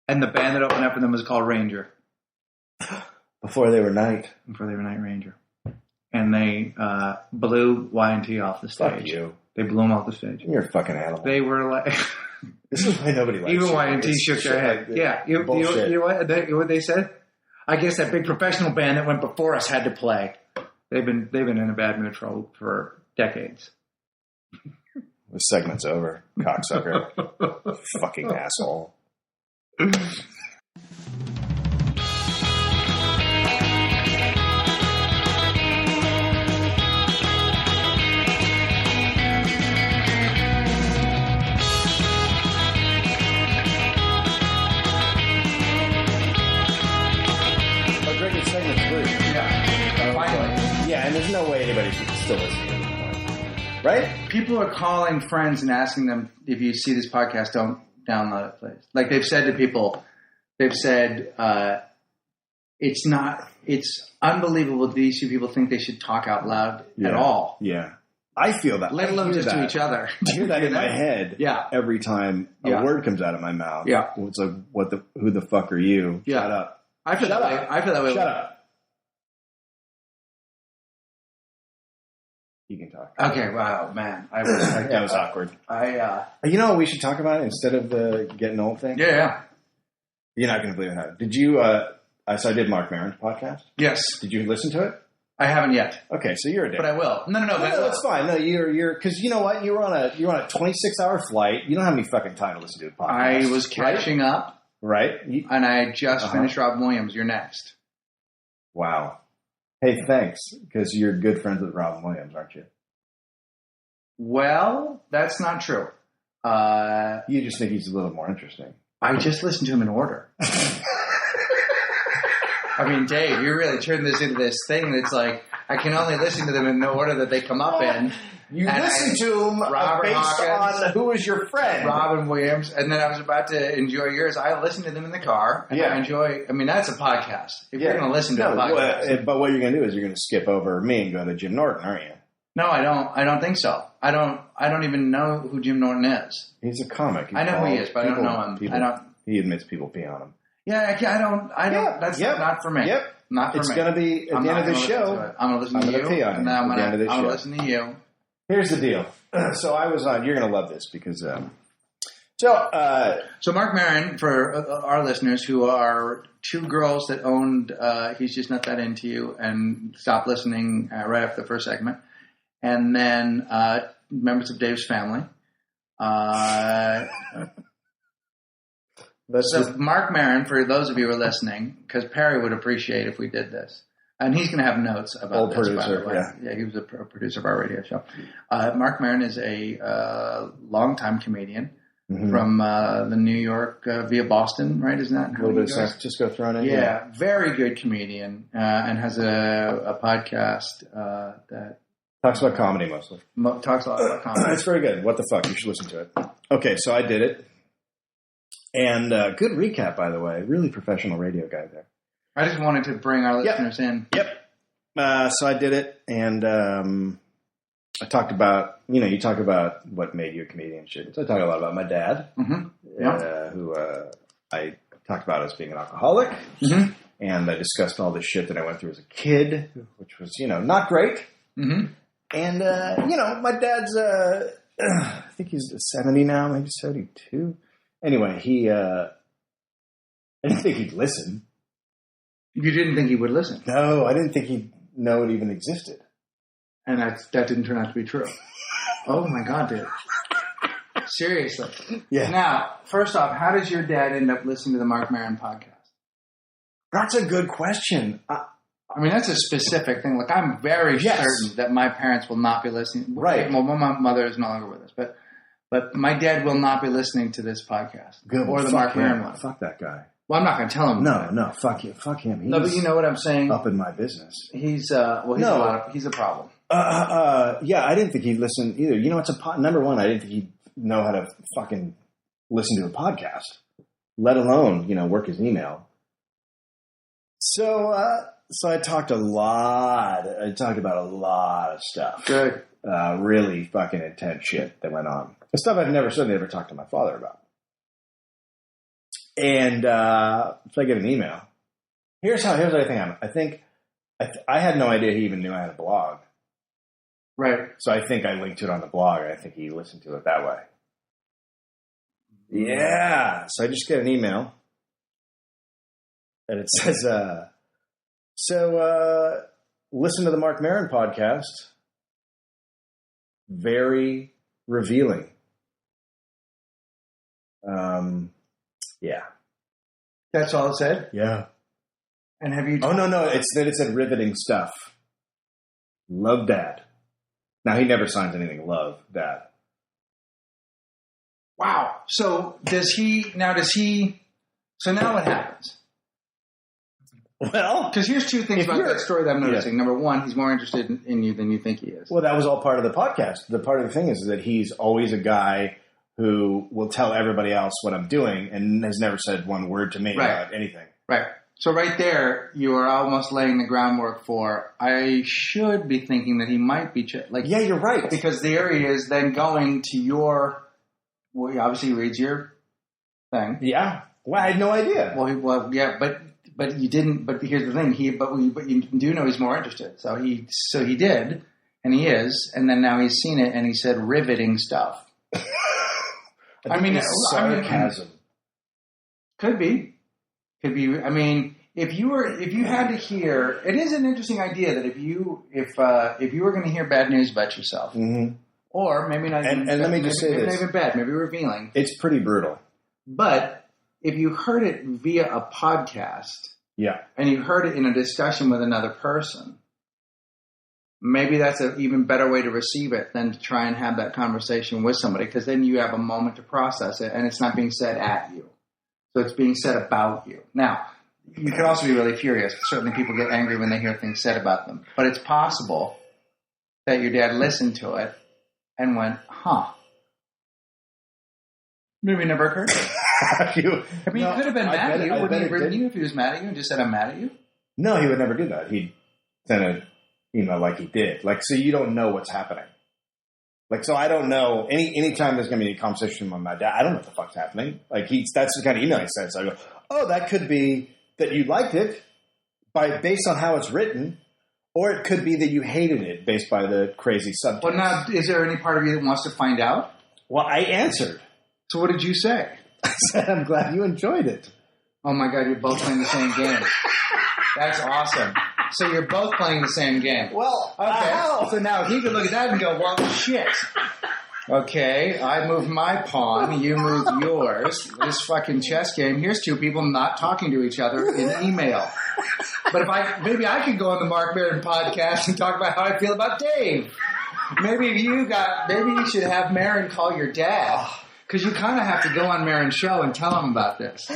and the band that opened up for them was called Ranger. Before they were Night Ranger. And they blew Y&T off the stage. Fuck you. They blew them off the stage. You're a fucking animal. They were like... This is why nobody likes even Y&T shook their head. Yeah. You know what they said? I guess that big professional band that went before us had to play. They've been in a bad mood for decades. This segment's over, cocksucker. Fucking asshole. And there's no way anybody should still listen to it. Right? People are calling friends and asking them, if you see this podcast, don't download it, please. Like they've said to people, it's unbelievable these two people think they should talk out loud at all. Yeah. I feel that. Let alone just to each other. I hear that in my head every time a word comes out of my mouth. Yeah. It's like, who the fuck are you? Yeah. Shut up. I feel that way. Shut up. You can talk. Okay, wow, man. That was awkward. You know what we should talk about instead of the getting old thing? Yeah. You're not going to believe it. Did you, so I did Mark Maron's podcast. Yes. Did you listen to it? I haven't yet. Okay, so you're a dick. But I will. No, that's fine. No, you're, because you know what? You're on a 26-hour flight. You don't have any fucking time to listen to a podcast. I was catching up. Right. And I just finished Robin Williams. You're next. Wow. Hey, thanks, because you're good friends with Robin Williams, aren't you? Well, that's not true. You just think he's a little more interesting. I just listened to him in order. I mean, Dave, you really turned this into this thing that's like, I can only listen to them in the order that they come up in. You listen to them based Hawkins, on who is your friend. Robin Williams. And then I was about to enjoy yours. I listened to them in the car. And I mean, that's a podcast. If you're going to listen to a podcast. But what you're going to do is you're going to skip over me and go to Jim Norton, aren't you? No, I don't. I don't think so. I don't even know who Jim Norton is. He's a comic. I know who he is, but I don't know him. He admits people pee on him. Yeah, I don't. That's not for me. Yep. Not for me. It's going to be at the end of the show. I'm going to listen to you. Pee on him and then I'm going to listen to you. Here's the deal. So I was on. You're going to love this because. So Mark Maron, for our listeners who are two girls that owned He's Just Not That Into You and stopped listening right after the first segment, and then members of Dave's family. Mark Maron, for those of you who are listening, because Perry would appreciate if we did this. And he's going to have notes about old this. Producer, by the way. Yeah, he was a producer of our radio show. Mark Maron is a longtime comedian from the New York via Boston, right? Isn't that a little bit of San Francisco thrown in? Yeah, very good comedian, and has a podcast that talks about comedy mostly. Talks a lot about comedy. It's very good. What the fuck? You should listen to it. Okay, so I did it. And good recap, by the way. Really professional radio guy there. I just wanted to bring our listeners in. Yep. So I did it, and I talked about, you talk about what made you a comedian and shit. So I talked a lot about my dad, who I talked about as being an alcoholic, and I discussed all the shit that I went through as a kid, which was, not great. And, my dad's, I think he's 70 now, maybe 72. Anyway, I didn't think he'd listen. You didn't think he would listen? No, I didn't think he'd know it even existed. And that didn't turn out to be true. Oh my God, dude. Seriously. Yeah. Now, first off, how does your dad end up listening to the Mark Maron podcast? That's a good question. I mean, that's a specific thing. Like, I'm very certain that my parents will not be listening. Right. Well, my mother is no longer with us, but my dad will not be listening to this podcast. Good. Or the Mark Maron one. Fuck that guy. Well, I'm not going to tell him. No, fuck him. He's no, but you know what I'm saying? Up in my business. He's a problem. Yeah, I didn't think he'd listen either. It's number one, I didn't think he'd know how to fucking listen to a podcast, let alone, work his email. So I talked about a lot of stuff. Good. Really fucking intense shit that went on. The stuff I've never talked to my father about. And so I get an email. Here's what I think happened. I think I had no idea he even knew I had a blog. Right. So I think I linked to it on the blog. I think he listened to it that way. Yeah. So I just get an email. And it says, listen to the Mark Maron podcast. Very revealing. Yeah. That's all it said? Yeah. And have you... Oh, no. It said riveting stuff. Love, Dad. Now, he never signs anything. Love, Dad. Wow. So so now what happens? Well... Because here's two things about that story that I'm noticing. Yeah. Number one, he's more interested in you than you think he is. Well, that was all part of the podcast. The part of the thing is that he's always a guy who will tell everybody else what I'm doing and has never said one word to me about anything. Right. So right there, you are almost laying the groundwork for, I should be thinking that he might be, yeah, you're right. Because there he is then going to well, he obviously reads your thing. Yeah. Well, I had no idea. Well, yeah, but you didn't, but here's the thing, but you do know he's more interested. So he did, and he is, and then now he's seen it, and he said riveting stuff. I mean, sarcasm. Could be. I mean, if you had to hear, it is an interesting idea that if you were going to hear bad news about yourself, mm-hmm. or maybe not, and let me just say maybe this, not even bad, maybe revealing, it's pretty brutal. But if you heard it via a podcast, yeah, and you heard it in a discussion with another person, maybe that's an even better way to receive it than to try and have that conversation with somebody, because then you have a moment to process it, and it's not being said at you. So it's being said about you. Now, you could also be really furious. Certainly people get angry when they hear things said about them. But it's possible that your dad listened to it and went, huh. Maybe it never occurred to you. I mean, he could have been mad at you. Wouldn't he have written you if he was mad at you and just said, I'm mad at you? No, he would never do that. He'd send an email like he did. Like, so you don't know what's happening. Like, so I don't know, anytime there's going to be a conversation with my dad, I don't know what the fuck's happening. Like, that's the kind of email he sends. So I go, oh, that could be that you liked it based on how it's written, or it could be that you hated it based by the crazy subtext. Well, now, is there any part of you that wants to find out? Well, I answered. So what did you say? I said, I'm glad you enjoyed it. Oh, my God, you're both playing the same game. That's awesome. So you're both playing the same game. Well, okay. So now he could look at that and go, well, shit. Okay, I moved my pawn, you moved yours. This fucking chess game. Here's two people not talking to each other in email. But maybe I could go on the Mark Maron podcast and talk about how I feel about Dave. Maybe you should have Maron call your dad. Because you kind of have to go on Maron's show and tell him about this.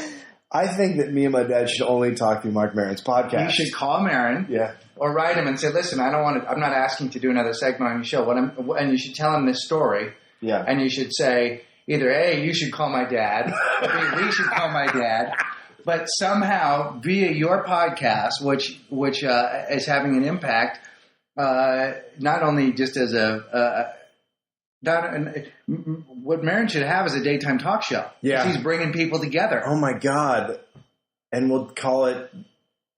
I think that me and my dad should only talk through Mark Maron's podcast. You should call Maron, yeah, or write him and say, "Listen, I'm not asking to do another segment on your show. And you should tell him this story. Yeah, and you should say either A, you should call my dad, or B, we should call my dad. But somehow via your podcast, which is having an impact, not only just as what Maron should have is a daytime talk show. Yeah. He's bringing people together. Oh, my God. And we'll call it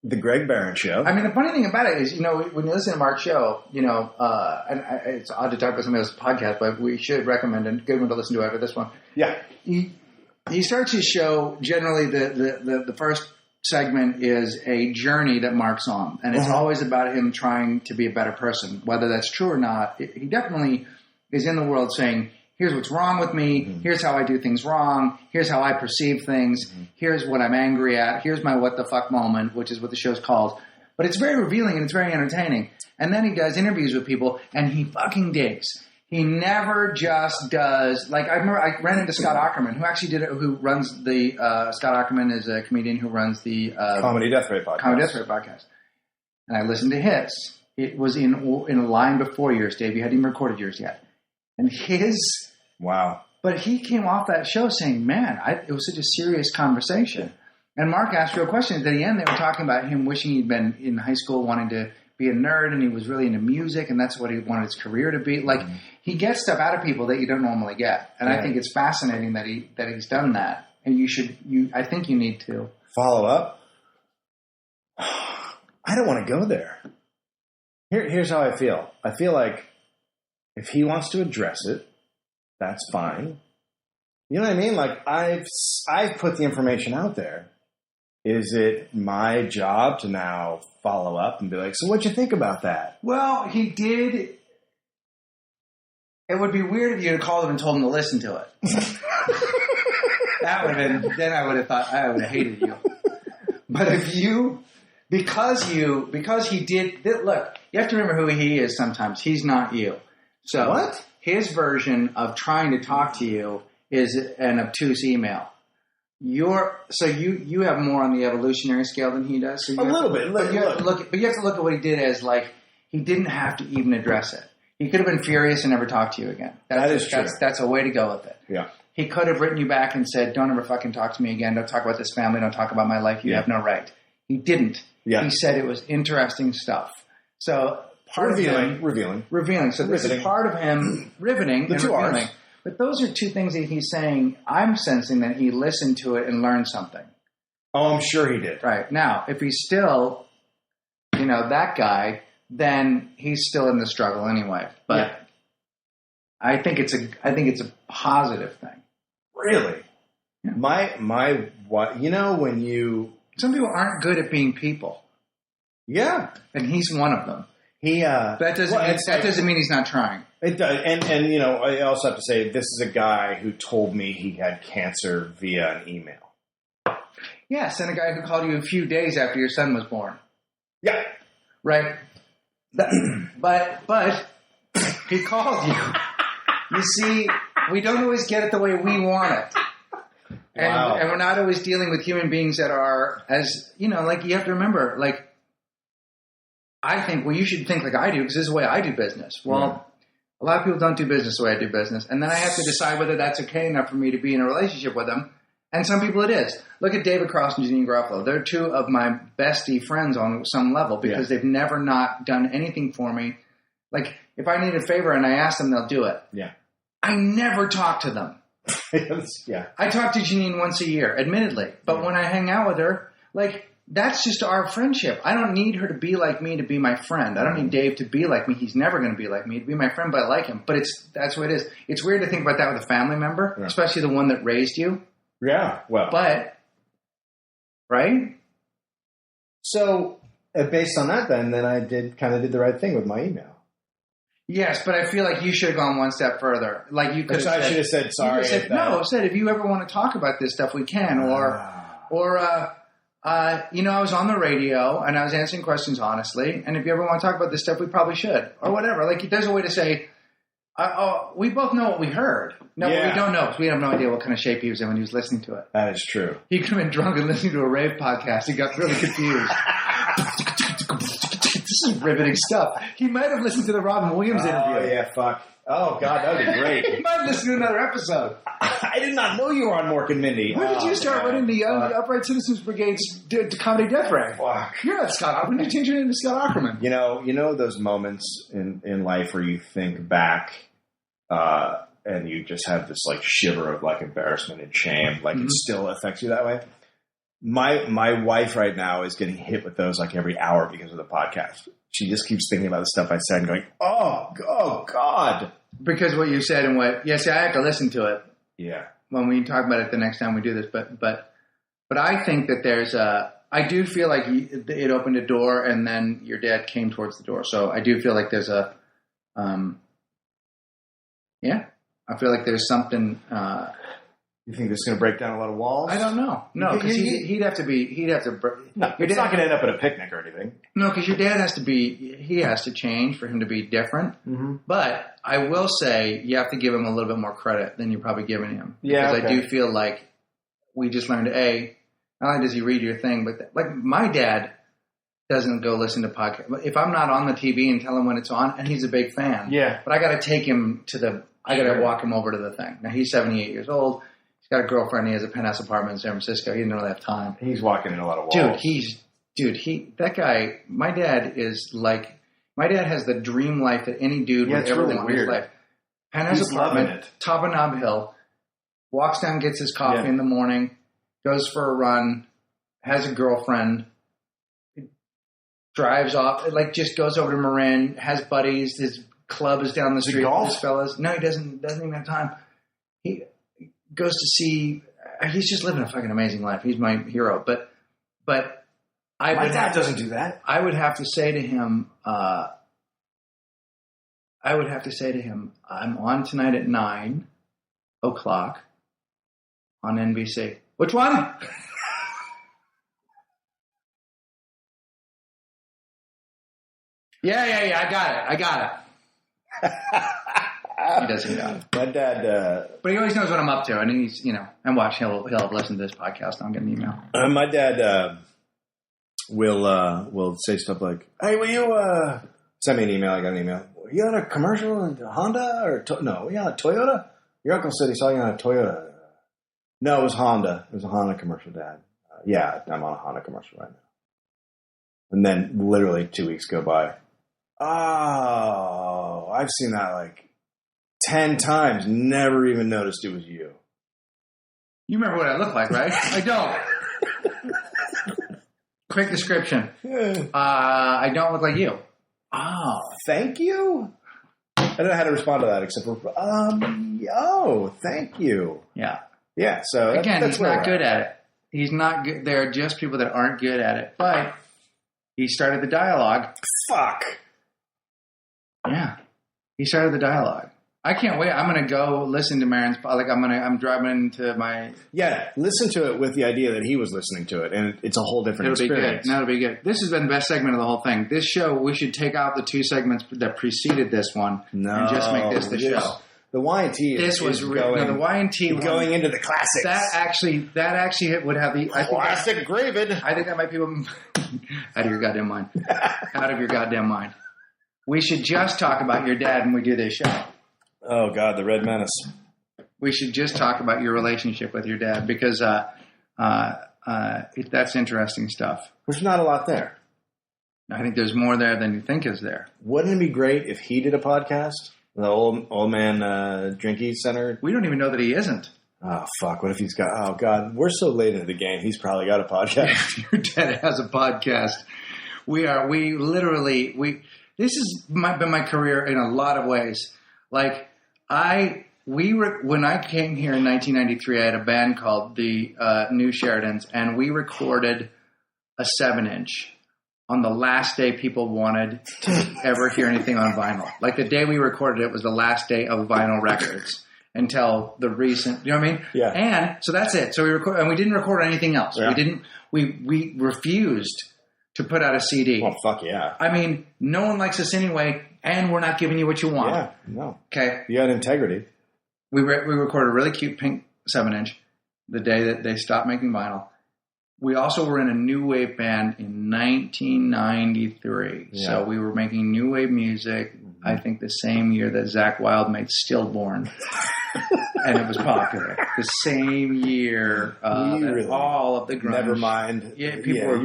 the Greg Barron Show. I mean, the funny thing about it is, when you listen to Mark's show, and it's odd to talk about somebody else's podcast, but we should recommend a good one to listen to after this one. Yeah. He starts his show, generally the first segment is a journey that Mark's on. And it's always about him trying to be a better person. Whether that's true or not, he definitely is in the world saying, here's what's wrong with me, here's how I do things wrong, here's how I perceive things, here's what I'm angry at, here's my what the fuck moment, which is what the show's called. But it's very revealing and it's very entertaining. And then he does interviews with people and he fucking digs. He never just does, like, I remember I ran into Scott Aukerman, who actually who runs the, Scott Aukerman is a comedian who runs the Comedy Death Ray podcast. And I listened to his. It was in a line before yours, Dave. You hadn't even recorded yours yet. And wow. But he came off that show saying, man, it was such a serious conversation. And Mark asked real questions. At the end, they were talking about him wishing he'd been in high school, wanting to be a nerd, and he was really into music, and that's what he wanted his career to be. Like, he gets stuff out of people that you don't normally get. And I think it's fascinating that he's done that. And I think you need to. Follow up? I don't want to go there. Here's how I feel. I feel like if he wants to address it, that's fine. You know what I mean? Like, I've put the information out there. Is it my job to now follow up and be like, so what'd you think about that? Well, he did. It would be weird if you had called him and told him to listen to it. That would have been, then I would have thought, I would have hated you. But because he did, look, you have to remember who he is sometimes. He's not you. So what? His version of trying to talk to you is an obtuse email. You have more on the evolutionary scale than he does. So a little bit. But you have to look at what he did as, like, he didn't have to even address it. He could have been furious and never talked to you again. That is true. That's a way to go with it. Yeah. He could have written you back and said, don't ever fucking talk to me again. Don't talk about this family. Don't talk about my life. You have no right. He didn't. Yeah. He said it was interesting stuff. So part of him... Revealing. So this is part of him riveting and revealing. R's. But those are two things that he's saying. I'm sensing that he listened to it and learned something. Oh, I'm sure he did. Right. Now, if he's still, that guy, then he's still in the struggle anyway. But I think it's a positive thing. Really? Yeah. My what? When you... Some people aren't good at being people. Yeah. And he's one of them. That doesn't mean he's not trying. It does. And I also have to say, this is a guy who told me he had cancer via an email. Yes, and a guy who called you a few days after your son was born. Yeah. Right? But he called you. You see, we don't always get it the way we want it. And we're not always dealing with human beings that are, as, you have to remember, I think, you should think like I do, because this is the way I do business. Well, a lot of people don't do business the way I do business. And then I have to decide whether that's okay enough for me to be in a relationship with them. And some people it is. Look at David Cross and Janine Garofalo. They're two of my bestie friends on some level because they've never not done anything for me. Like, if I need a favor and I ask them, they'll do it. Yeah. I never talk to them. Yeah. I talk to Janine once a year, admittedly. But when I hang out with her, that's just our friendship. I don't need her to be like me to be my friend. I don't need Dave to be like me. He's never going to be like me to be my friend, but I like him. But that's what it is. It's weird to think about that with a family member, especially the one that raised you. Yeah, well. But, right? So, based on that then I did the right thing with my email. Yes, but I feel like you should have gone one step further. Like you could have said... I should have said, sorry. Said, if you ever want to talk about this stuff, we can. I was on the radio and I was answering questions honestly. And if you ever want to talk about this stuff, we probably should. Or whatever. There's a way to say, we both know what we heard. No, we don't know because we have no idea what kind of shape he was in when he was listening to it. That is true. He could have been drunk and listening to a rave podcast. He got really confused. This is riveting stuff. He might have listened to the Robin Williams interview. Oh, yeah, fuck. Oh, God, that would be great. He might have listened to another episode. I did not know you were on Mork and Mindy. When did you start running the Upright Citizens Brigade's Comedy Death Ray? Fuck. You're not Scott. When did you change your name to Scott Ackerman? You know those moments in life where you think back and you just have this shiver of embarrassment and shame. It still affects you that way. My wife right now is getting hit with those every hour because of the podcast. She just keeps thinking about the stuff I said and going, oh God. Because what you said and I have to listen to it. Yeah. When we talk about it the next time we do this. But I think that I do feel like it opened a door and then your dad came towards the door. So I do feel like there's I feel like there's something. You think this is going to break down a lot of walls? I don't know. No, because he'd have to. No, it's not going to end up at a picnic or anything. No, because your dad has to be. He has to change for him to be different. Mm-hmm. But I will say you have to give him a little bit more credit than you're probably giving him. Yeah, because I do feel like we just learned not only does he read your thing, but my dad doesn't go listen to podcasts. If I'm not on the TV and tell him when it's on, and he's a big fan. Yeah. But I got to take him I got to walk him over to the thing. Now he's 78 years old. He's got a girlfriend. He has a penthouse apartment in San Francisco. He didn't really have time. He's walking in a lot of walls. That guy, my dad has the dream life that any dude would ever want in his life. Penthouse apartment, top of Nob Hill, walks down, gets his coffee in the morning, goes for a run, has a girlfriend, drives off, just goes over to Marin, has buddies, his club is down the street with his fellas. No, he doesn't even have time. He goes to see. He's just living a fucking amazing life. He's my hero. But my dad doesn't do that. I would have to say to him. I'm on tonight at 9:00 on NBC. Which one? Yeah. I got it. He doesn't got it. My dad, but he always knows what I'm up to, and he's and watch. He'll have listened to this podcast. I'll get an email. My dad will say stuff like, "Hey, will you send me an email?" I got an email. Were you on a commercial in Honda or no? Were you on a Toyota? Your uncle said he saw you on a Toyota. No, it was Honda. It was a Honda commercial, Dad. Yeah, I'm on a Honda commercial right now. And then literally 2 weeks go by. Oh, I've seen that like 10 times. Never even noticed it was you. You remember what I look like, right? I don't. Quick description. I don't look like you. Oh, thank you. I don't know how to respond to that except for, thank you. Yeah. Yeah, so again, that's he's not good at it. He's not good. There are just people that aren't good at it. But he started the dialogue. Fuck. Yeah. He started the dialogue. I can't wait. I'm going to go listen to Maron's. Like I'm driving into my. Yeah, listen to it with the idea that he was listening to it, and it's a whole different experience. It'll be good. This has been the best segment of the whole thing. This show, we should take out the 2 segments that preceded this one and just make this the show. The Y&T this was going, the Y&T going into the classics. That actually would have the classic Graven. I think that might be out of your goddamn mind. Out of your goddamn mind. We should just talk about your dad when we do this show. Oh, God, the Red Menace. We should just talk about your relationship with your dad because that's interesting stuff. There's not a lot there. I think there's more there than you think is there. Wouldn't it be great if he did a podcast? The old man drinky center? We don't even know that he isn't. Oh, fuck. What if he's got... Oh, God. We're so late into the game. He's probably got a podcast. Your dad has a podcast. This has been my career in a lot of ways. Like... when I came here in 1993, I had a band called the New Sheridans, and we recorded a 7-inch on the last day people wanted to ever hear anything on vinyl. Like the day we recorded it was the last day of vinyl records until the recent, you know what I mean? Yeah. And so that's it. So we didn't record anything else. Yeah. We refused to put out a CD. Well, fuck yeah. I mean, no one likes us anyway. And we're not giving you what you want. Yeah, no. Okay. You had integrity. We recorded a really cute pink 7-inch the day that they stopped making vinyl. We also were in a new wave band in 1993. Yeah. So we were making new wave music, I think the same year that Zakk Wylde made Stillborn. And it was popular. The same year that all of the grunge. Nevermind. Yeah, people were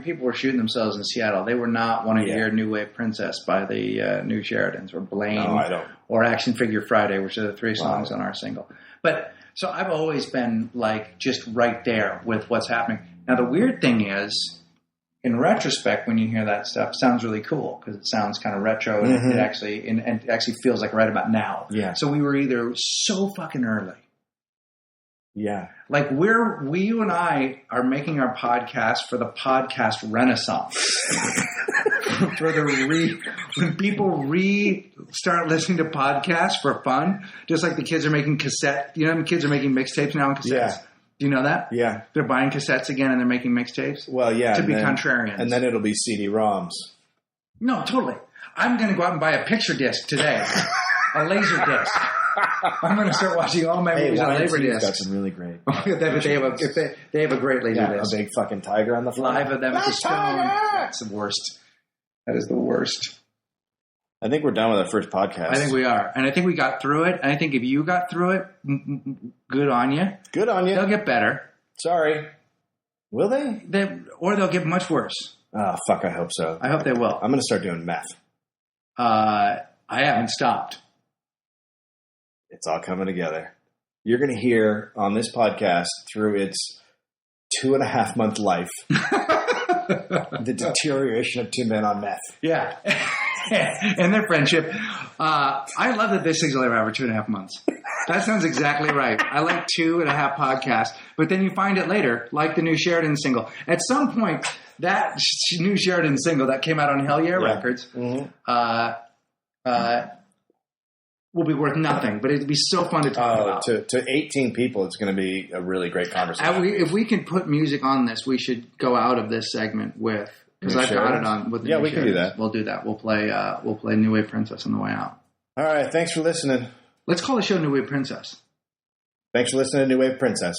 people were shooting themselves in Seattle. They were not wanting to hear New Wave Princess by the New Sheridans or Blame or Action Figure Friday, which are the 3 songs on our single. But so I've always been like just right there with what's happening. Now the weird thing is, in retrospect, when you hear that stuff, it sounds really cool because it sounds kind of retro and it actually feels like right about now. Yeah. So we were either so fucking early. Yeah. Like you and I are making our podcast for the podcast renaissance. When people start listening to podcasts for fun, just like the kids are making kids are making mixtapes now on cassettes. Yeah. Do you know that? Yeah. They're buying cassettes again and they're making mixtapes? Well, yeah. To be contrarians. And then it'll be CD-ROMs. No, totally. I'm going to go out and buy a picture disc today. A laser disc. I'm going to start watching all my movies on laser discs. Got some really great. They have a great laser disc. A big fucking tiger on the front. 5 of them at the Stone. That's the worst. That is the worst. I think we're done with our first podcast. I think we are. And I think we got through it. And I think if you got through it, good on you. Good on you. They'll get better. Sorry. Will they? Or they'll get much worse. Oh, fuck, I hope so. I hope they will. I'm going to start doing meth. I haven't stopped. It's all coming together. You're going to hear on this podcast through its 2.5-month life the deterioration of 2 men on meth. Yeah. And their friendship. I love that this thing's only around for 2.5 months. That sounds exactly right. I like 2.5 podcasts, but then you find it later, like the new Sheridan single. At some point, that new Sheridan single that came out on Hell Yeah Records will be worth nothing, but it'd be so fun to talk about. To 18 people, it's going to be a really great conversation. If we can put music on this, we should go out of this segment with... Because I've got it on with the we can do that. We'll do that. We'll play New Wave Princess on the way out. All right. Thanks for listening. Let's call the show New Wave Princess. Thanks for listening to New Wave Princess.